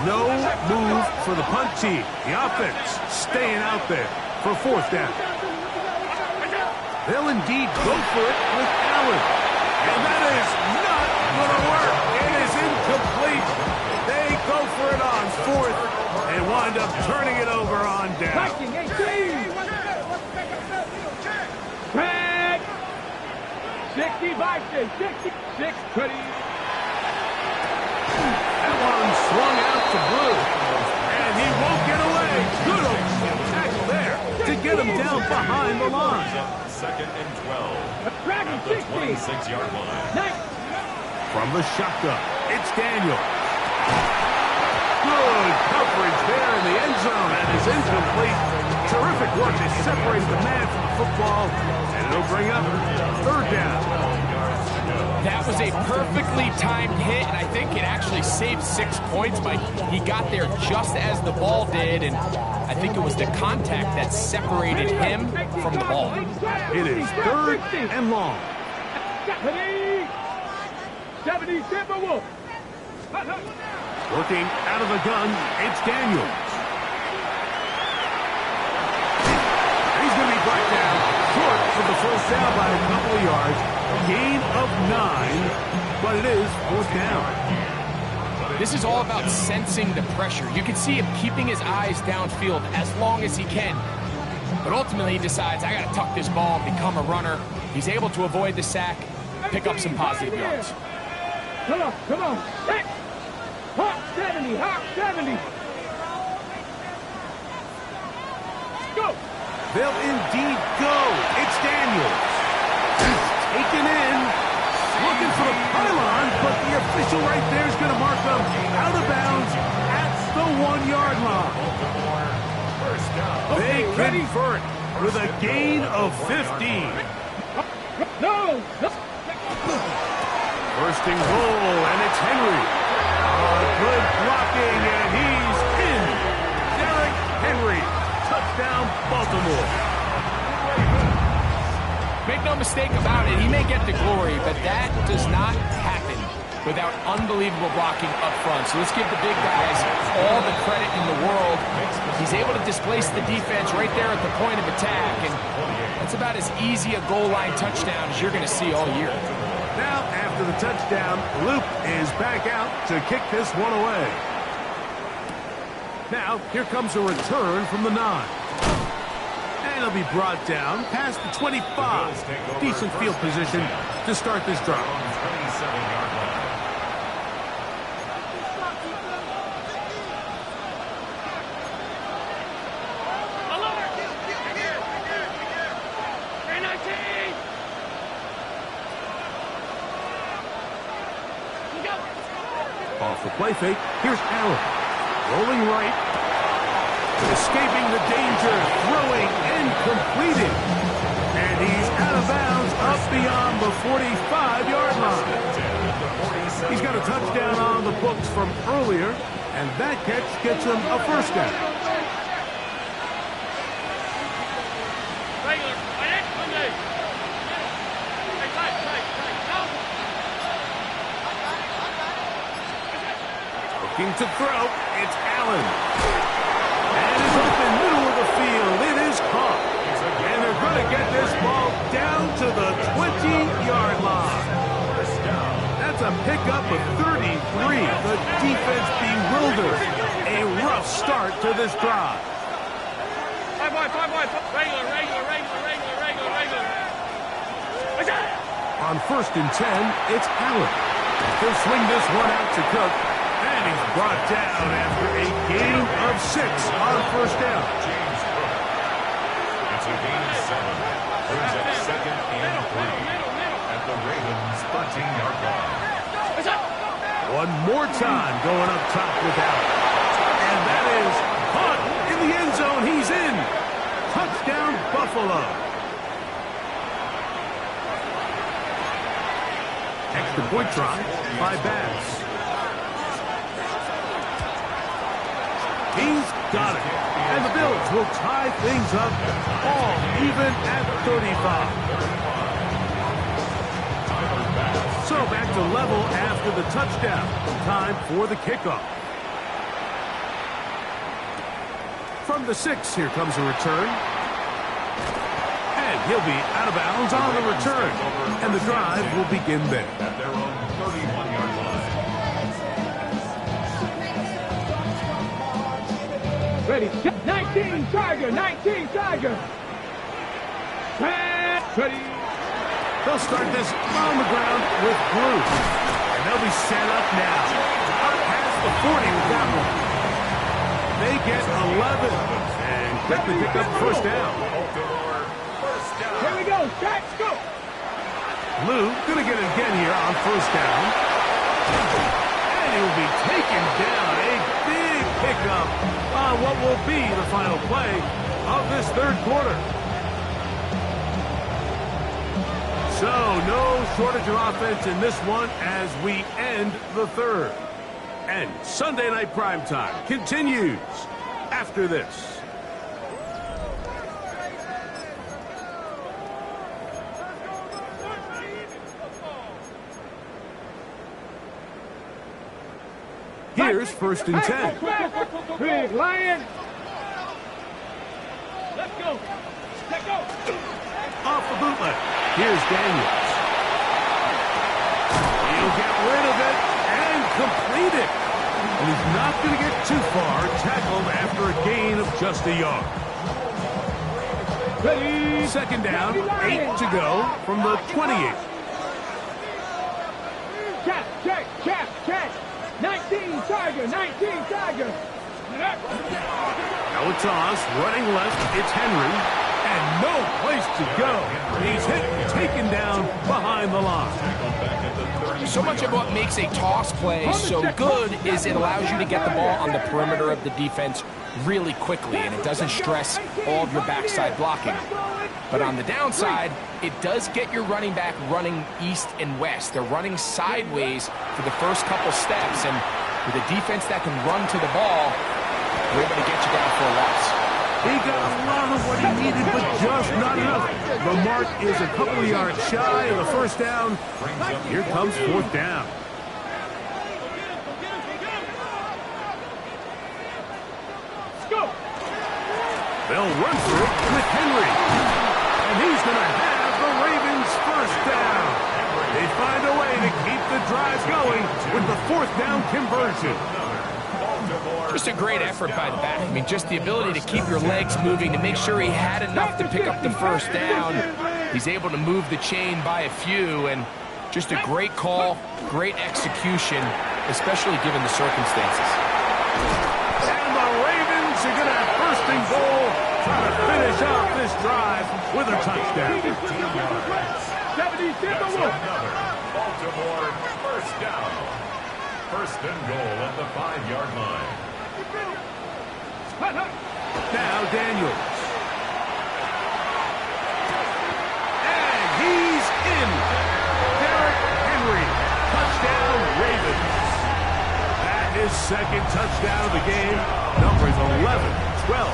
No move for the punt team. The offense staying out there for 4th down. They'll indeed go for it with Allen. And that is not going to work. It is incomplete. They go for it on 4th and wind up turning it over on down. Tag! 65, 66, 20. That one swung out to Blue, and he won't get away. Good tackle there to get him down behind the line. 2nd and 12. At the 26-yard line. From the shotgun, it's Daniel. Good coverage there in the end zone, and is incomplete. Terrific work to separate the man from the football, and it'll bring up 3rd down. That was a perfectly timed hit, and I think it actually saved 6 points, but he got there just as the ball did, and I think it was the contact that separated him from the ball. It is 3rd and long. 70, Timberwolf. Working out of the gun, it's Daniels. He's going to be brought down short for the 1st down by a couple of yards. Gain of 9, but it is 4th down. This is all about sensing the pressure. You can see him keeping his eyes downfield as long as he can. But ultimately he decides, I got to tuck this ball and become a runner. He's able to avoid the sack, pick up some positive yards. Come on, come on. Hawk 70, Hawk 70. Go. They'll indeed go. It's Daniels. He's taken in, looking for the pylon, but the official right there is going to mark him out of bounds at the 1-yard line. They convert with a gain of 15. No. 1st and goal, and it's Henry. Good blocking, and he's in. Derrick Henry, touchdown Baltimore. Make no mistake about it, he may get the glory, but that does not happen without unbelievable blocking up front. So let's give the big guys all the credit in the world. He's able to displace the defense right there at the point of attack, and that's about as easy a goal line touchdown as you're going to see all year. Now, after the touchdown, Luke is back out to kick this one away. Now, here comes a return from the 9. And he'll be brought down past the 25. Decent field position to start this drive. 27-yard line. Off the play fake, here's Allen. Rolling right. Escaping the danger, throwing and completing. And he's out of bounds up beyond the 45-yard line. He's got a touchdown on the books from earlier, and that catch gets him a 1st down. Looking to throw. It's Allen. And it's open middle of the field. It is caught. And they're going to get this ball down to the 20-yard line. That's a pickup of 33. The defense bewildered. A rough start to this drive. 5 wide. Regular. On 1st and 10, it's Allen. He'll swing this one out to Cook. And he's brought down after a gain of 6 on 1st down. James Cook. It's a gain of 7. Brings up 2nd and 3 at the Ravens' 13-yard line. One more time going up top with Allen. And that is caught in the end zone. He's in. Touchdown, Buffalo. Extra point try by Bass. He's got it. And the Bills will tie things up all even at 35. So back to level after the touchdown. Time for the kickoff. From the 6, here comes a return. And he'll be out of bounds on the return. And the drive will begin there. At their own 31-yard line. Ready. 19 Tiger. Pass. Ready. They'll start this on the ground with Blue. And they'll be set up now. Up past the 40 with that one. They get 11. And quickly pick up 1st down. Here we go. Let's go. Blue going to get it again here on 1st down. And he'll be taken down. A big pickup on what will be the final play of this 3rd quarter. So, no shortage of offense in this one as we end the 3rd. And Sunday Night Primetime continues after this. Here's 1st and 10. Big Lion. Let's go. Off the bootleg. Here's Daniels. He'll get rid of it and complete it. And he's not going to get too far. Tackled after a gain of just a yard. Ready. 2nd down, 8 to go from the 28. Check. 19 Tiger. Now a toss, running left, it's Henry. And no place to go. He's hit and taken down behind the line. So much of what makes a toss play so good is it allows you to get the ball on the perimeter of the defense really quickly, and it doesn't stress all of your backside blocking. But on the downside, it does get your running back running east and west. They're running sideways for the first couple steps, and with a defense that can run to the ball, they're able to get you down for a loss. He got a lot of what he needed, but just not enough. The mark is a couple of yards shy of the 1st down. Here comes 4th down. They'll run through it with Henry. And he's going to have the Ravens' 1st down. They find a way to keep the drive going with the 4th down conversion. Just a great effort by the back. I mean, just the ability to keep your legs moving to make sure he had enough to pick up the 1st down. He's able to move the chain by a few, and just a great call, great execution, especially given the circumstances. And the Ravens are going to have 1st and goal, trying to finish off this drive with a touchdown. 70 Baltimore 1st down. 1st and goal at the 5-yard line. Now Daniels. And he's in. Derrick Henry. Touchdown, Ravens. That is 2nd touchdown of the game. Numbers 11, 12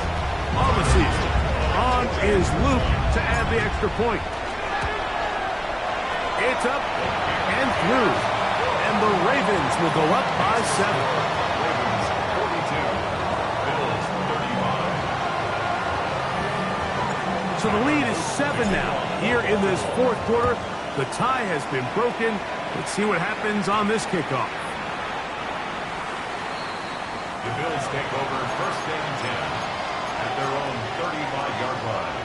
on the season. On is Luke to add the extra point. It's up and through. And the Ravens will go up by 7. So the lead is 7 now. Here in this fourth quarter, the tie has been broken. Let's see what happens on this kickoff. The Bills take over 1st and 10 at their own 35-yard line.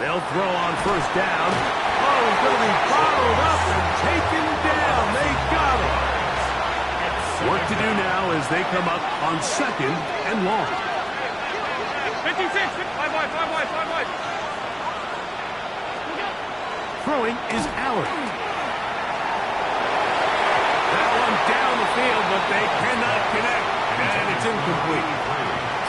They'll throw on 1st down. Oh, he's going to be bottled up and taken down. They got him. Work to do now as they come up on 2nd and long. 56, 5 wide. Throwing is Allen. That one down the field, but they cannot connect. And it's incomplete.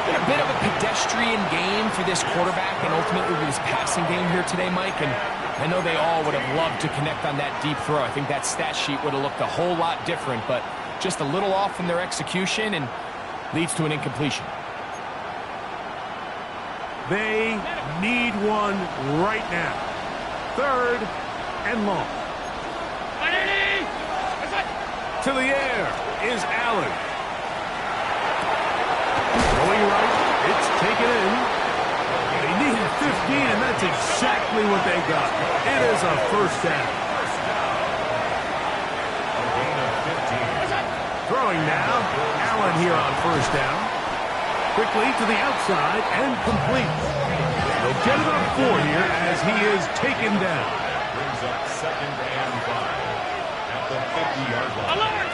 It's been a bit of a pedestrian game for this quarterback and ultimately this passing game here today, Mike. And I know they all would have loved to connect on that deep throw. I think that stat sheet would have looked a whole lot different, but just a little off in their execution and leads to an incompletion. They need one right now. 3rd and long. To the air is Allen. Going right, it's taken in. They needed 15, and that's exactly what they got. It is a 1st down. A gain of 15. Throwing now, Allen here on 1st down. Quickly to the outside and complete. They'll get it up 4 here as he is taken down. Brings up 2nd and 5 at the 50-yard line. Alert!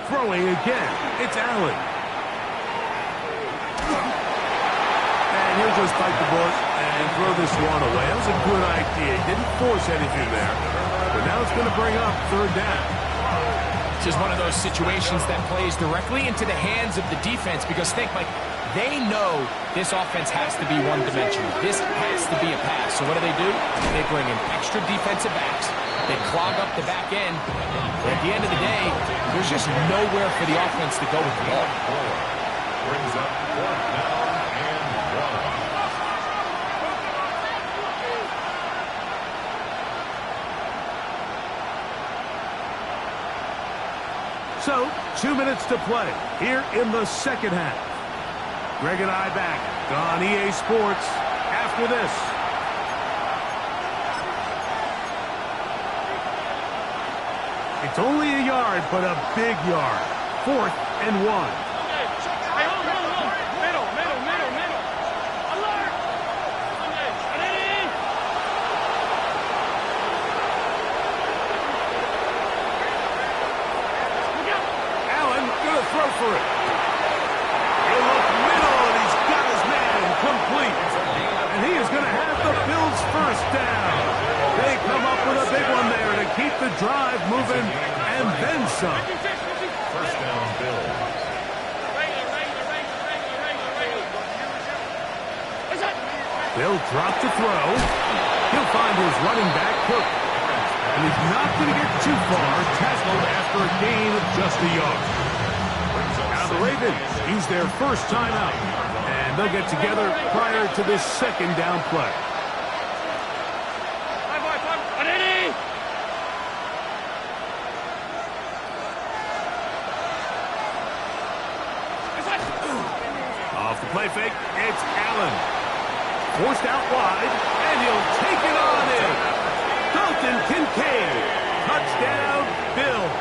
Throwing again, it's Allen. And he'll just bite the bullet and throw this one away. That was a good idea. He didn't force anything there. But now it's going to bring up 3rd down. This is one of those situations that plays directly into the hands of the defense because think, Mike, they know this offense has to be one-dimensional. This has to be a pass. So what do? They bring in extra defensive backs. They clog up the back end. But at the end of the day, there's just nowhere for the offense to go with the ball. Brings up 4th down and 1. So, 2 minutes to play here in the 2nd half. Greg and I back on EA Sports after this. It's only a yard, but a big yard. 4th and 1. Hey, hold. Middle. Alert! Allen gonna throw for it. He'll look middle, and he's got his man complete. And he is gonna have the Bills' 1st down. They come up with a big one there to keep the drive moving, and then some. 1st down, Bills. They'll drop to throw. He'll find his running back, Cook. And he's not going to get too far, tackled after a gain of just a yard. Now the Ravens use their 1st timeout, and they'll get together prior to this 2nd down play. Off the play fake, it's Allen. Forced out wide, and he'll take it on in. Dalton Kincaid. Touchdown, Bills.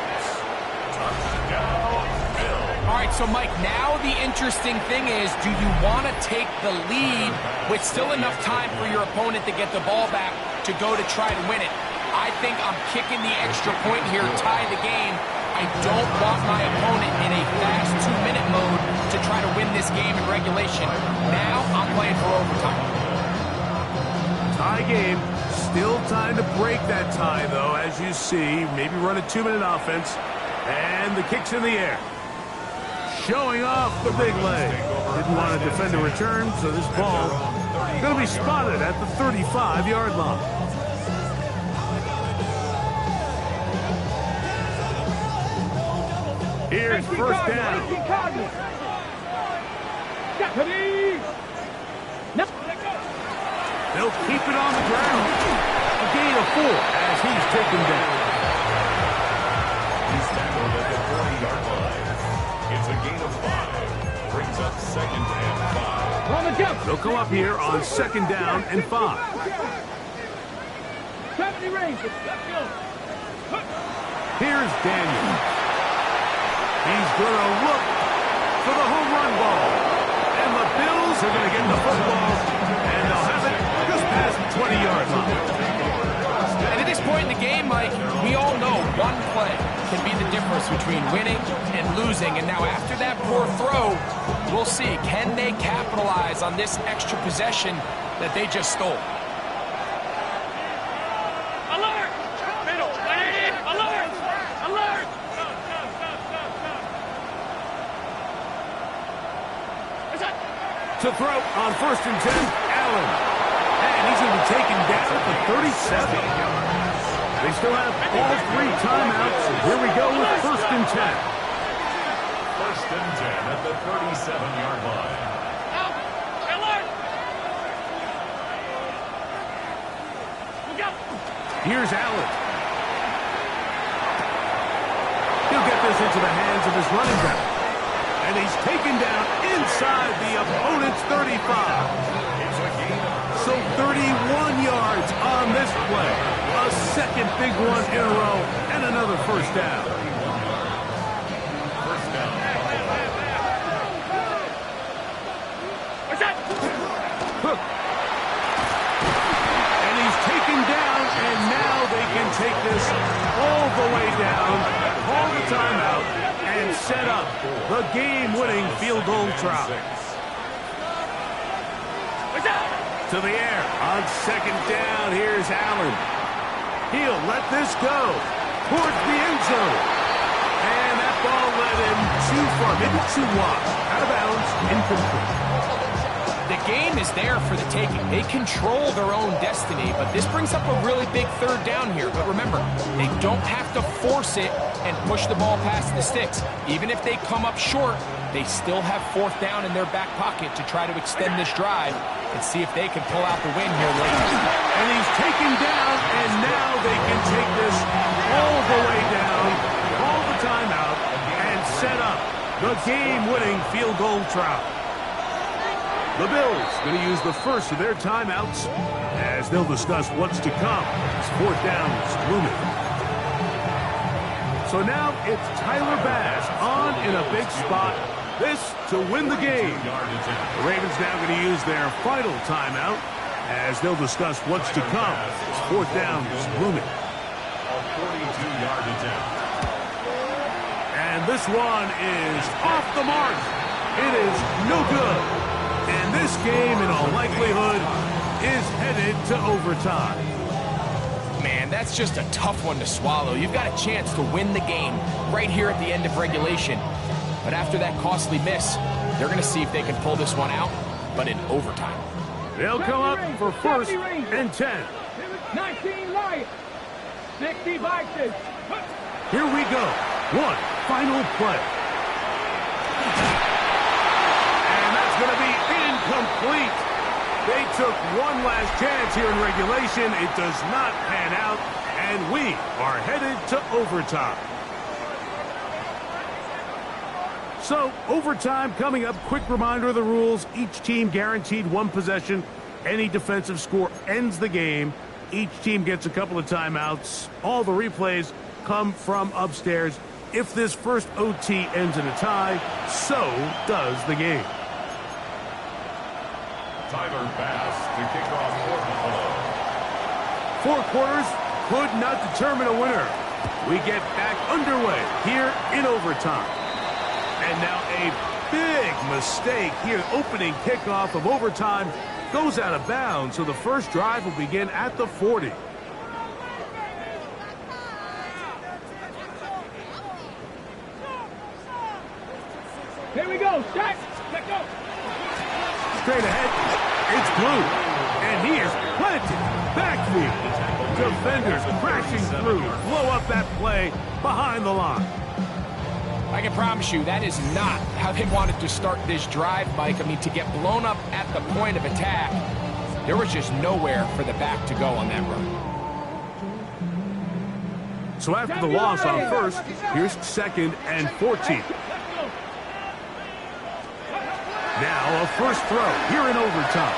Touchdown, Bills. All right, so Mike, now the interesting thing is, do you want to take the lead with still enough time for your opponent to get the ball back to go to try to win it? I think I'm kicking the extra point here, tie the game, I don't want my opponent in a fast 2-minute mode to try to win this game in regulation. Now I'm playing for overtime. Tie game. Still time to break that tie, though, as you see. Maybe run a 2-minute offense. And the kick's in the air. Showing off the big leg. Didn't want to defend a return, so this ball is going to be spotted at the 35-yard line. Here's first down. They'll keep it on the ground. A gain of 4 as he's taken down. He's tackled at the 40-yard line. It's a gain of 5. Brings up 2nd and 5. They'll come up here on 2nd down and 5. 70 ranges. Let's go. Here's Daniel. He's going to look for the home run ball. And the Bills are going to get the football. And they'll have it just past the 20-yard line. And at this point in the game, Mike, we all know one play can be the difference between winning and losing. And now after that poor throw, we'll see, can they capitalize on this extra possession that they just stole? Alert! Middle! Alert! Alert! To throw on 1st and 10, Allen. And he's going to be taken down at the 37. They still have all 3 timeouts. Here we go with 1st and 10. 1st and 10 at the 37-yard line. Here's Allen. He'll get this into the hands of his running back. And he's taken down inside the opponent's 35. So 31 yards on this play. A second big one in a row and another first down. First down. What's that? Hook. And he's taken down, and now they can take this all the way down, call the timeout, and set up the game-winning field goal try. To the air on 2nd down. Here's Allen. He'll let this go towards the end zone. And that ball led him too far, maybe too wide. Out of bounds, incomplete. The game is there for the taking. They control their own destiny, but this brings up a really big 3rd down here. But remember, they don't have to force it and push the ball past the sticks. Even if they come up short, they still have 4th down in their back pocket to try to extend this drive and see if they can pull out the win here later. And he's taken down, and now they can take this all the way down, call the timeout, and set up the game-winning field goal try. The Bills going to use the first of their timeouts as they'll discuss what's to come. It's 4th down is looming. So now it's Tyler Bass on in a big spot. This to win the game. The Ravens now going to use their final timeout as they'll discuss what's to come. It's 4th down is looming. A 42-yard attempt. And this one is off the mark. It is no good. And this game, in all likelihood, is headed to overtime. Man, that's just a tough one to swallow. You've got a chance to win the game right here at the end of regulation. But after that costly miss, they're going to see if they can pull this one out, but in overtime. They'll come up for 1st and 10. 19 Lions. 60 Vikings. Here we go. One final play. Going to be incomplete. They took one last chance here in regulation. It does not pan out, and we are headed to overtime. So, overtime coming up. Quick reminder of the rules. Each team guaranteed 1 possession. Any defensive score ends the game. Each team gets a couple of timeouts. All the replays come from upstairs. If this first OT ends in a tie, so does the game. Tyler Bass to kick off for Buffalo. 4 quarters could not determine a winner. We get back underway here in overtime. And now a big mistake here. Opening kickoff of overtime goes out of bounds, so the first drive will begin at the 40. Here we go. Set. Let go. Straight ahead, it's Blue. And he is planted. Backfield. Defenders crashing through. Blow up that play behind the line. I can promise you that is not how they wanted to start this drive, Mike. I mean, to get blown up at the point of attack, there was just nowhere for the back to go on that run. So after the loss on first, here's 2nd and 14. Now a first throw here in overtime.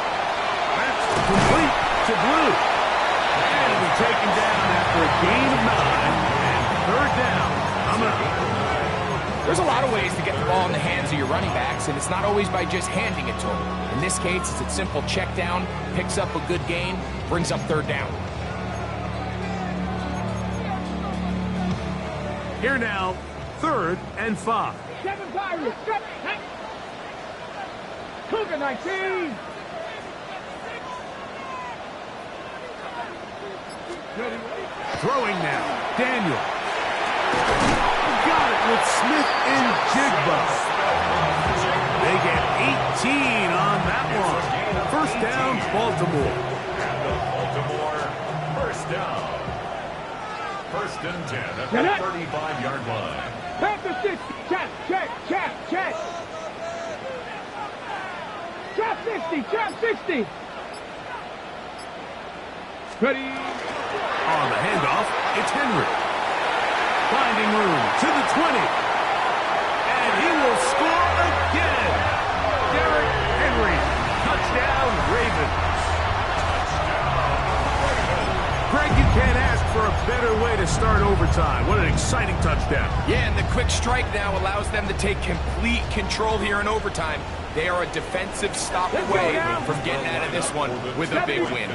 That's complete to Blue. And it'll be taken down after a gain of 9. And 3rd down. There's a lot of ways to get the ball in the hands of your running backs, and it's not always by just handing it to them. In this case, it's a simple check down, picks up a good gain, brings up 3rd down. Here now, 3rd and 5. 7 Pirates. Cougar 19. Throwing now, Daniel. Got it with Smith and Jigba. They get 18 on that one. 1st down, Baltimore. And the Baltimore 1st down. 1st and 10 at the 35-yard line. Panther 6. Check. Trap 60. Ready. On the handoff, it's Henry. Finding room to the 20. And he will score again. Derrick Henry. Touchdown, Ravens. Greg, you can't ask for a better way to start overtime. What an exciting touchdown. Yeah, and the quick strike now allows them to take complete control here in overtime. They are a defensive stop away from getting out of this one with a big win.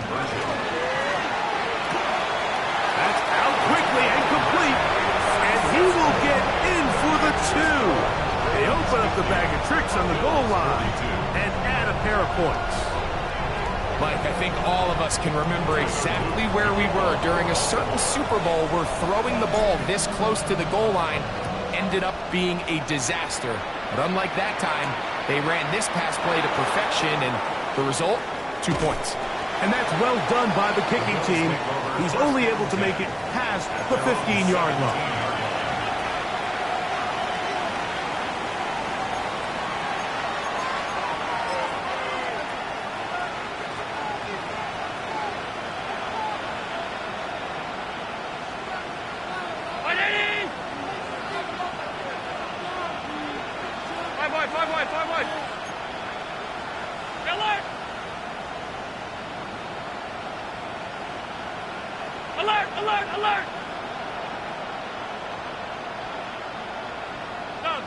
That's out quickly and complete. And he will get in for the 2. They open up the bag of tricks on the goal line and add a pair of points. Mike, I think all of us can remember exactly where we were during a certain Super Bowl where throwing the ball this close to the goal line ended up being a disaster. But unlike that time, they ran this pass play to perfection, and the result, 2 points. And that's well done by the kicking team. He's only able to make it past the 15-yard line. Alert! Stop.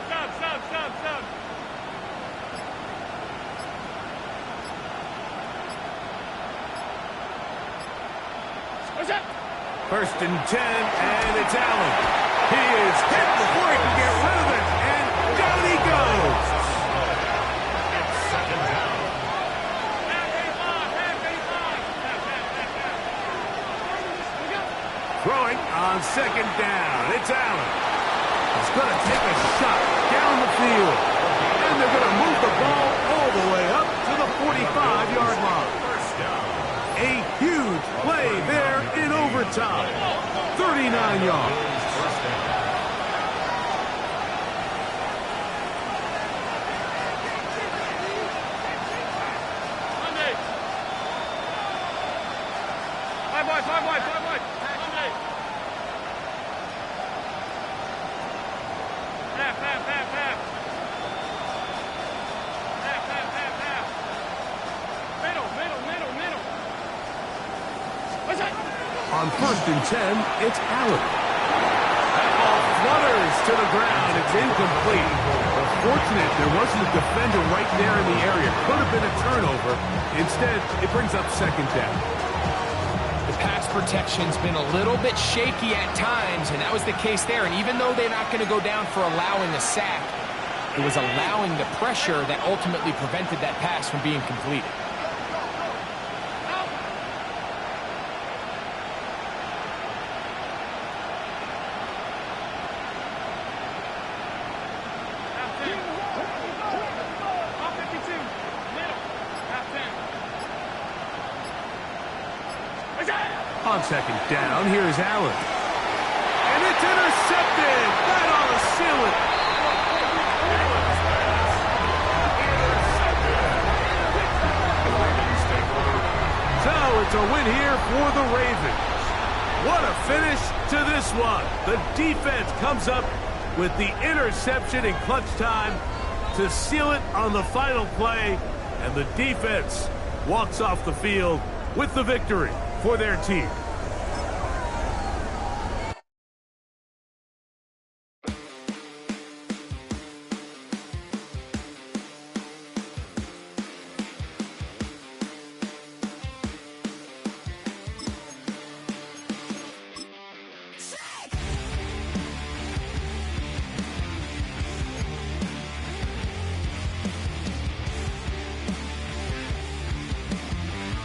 What's up? 1st and 10, and it's Allen. He is hit before he can get rid of it, and down he goes. It's 2nd down. Throwing on 2nd down. It's Allen. He's going to take a shot down the field. And they're going to move the ball all the way up to the 45-yard line. A huge play there in overtime. 39 yards. Five wide. Half. Middle. What's that? On 1st and 10, it's Allen. That ball flutters to the ground. It's incomplete. Fortunate there wasn't a defender right there in the area. Could have been a turnover. Instead, it brings up 2nd down. The pass protection's been a little bit shaky at times, and that was the case there. And even though they're not going to go down for allowing a sack, it was allowing the pressure that ultimately prevented that pass from being completed. On second down, here's Allen. And it's intercepted! Right on the ceiling! So it's a win here for the Ravens. What a finish to this one. The defense comes up with the interception in clutch time to seal it on the final play, and the defense walks off the field with the victory for their team.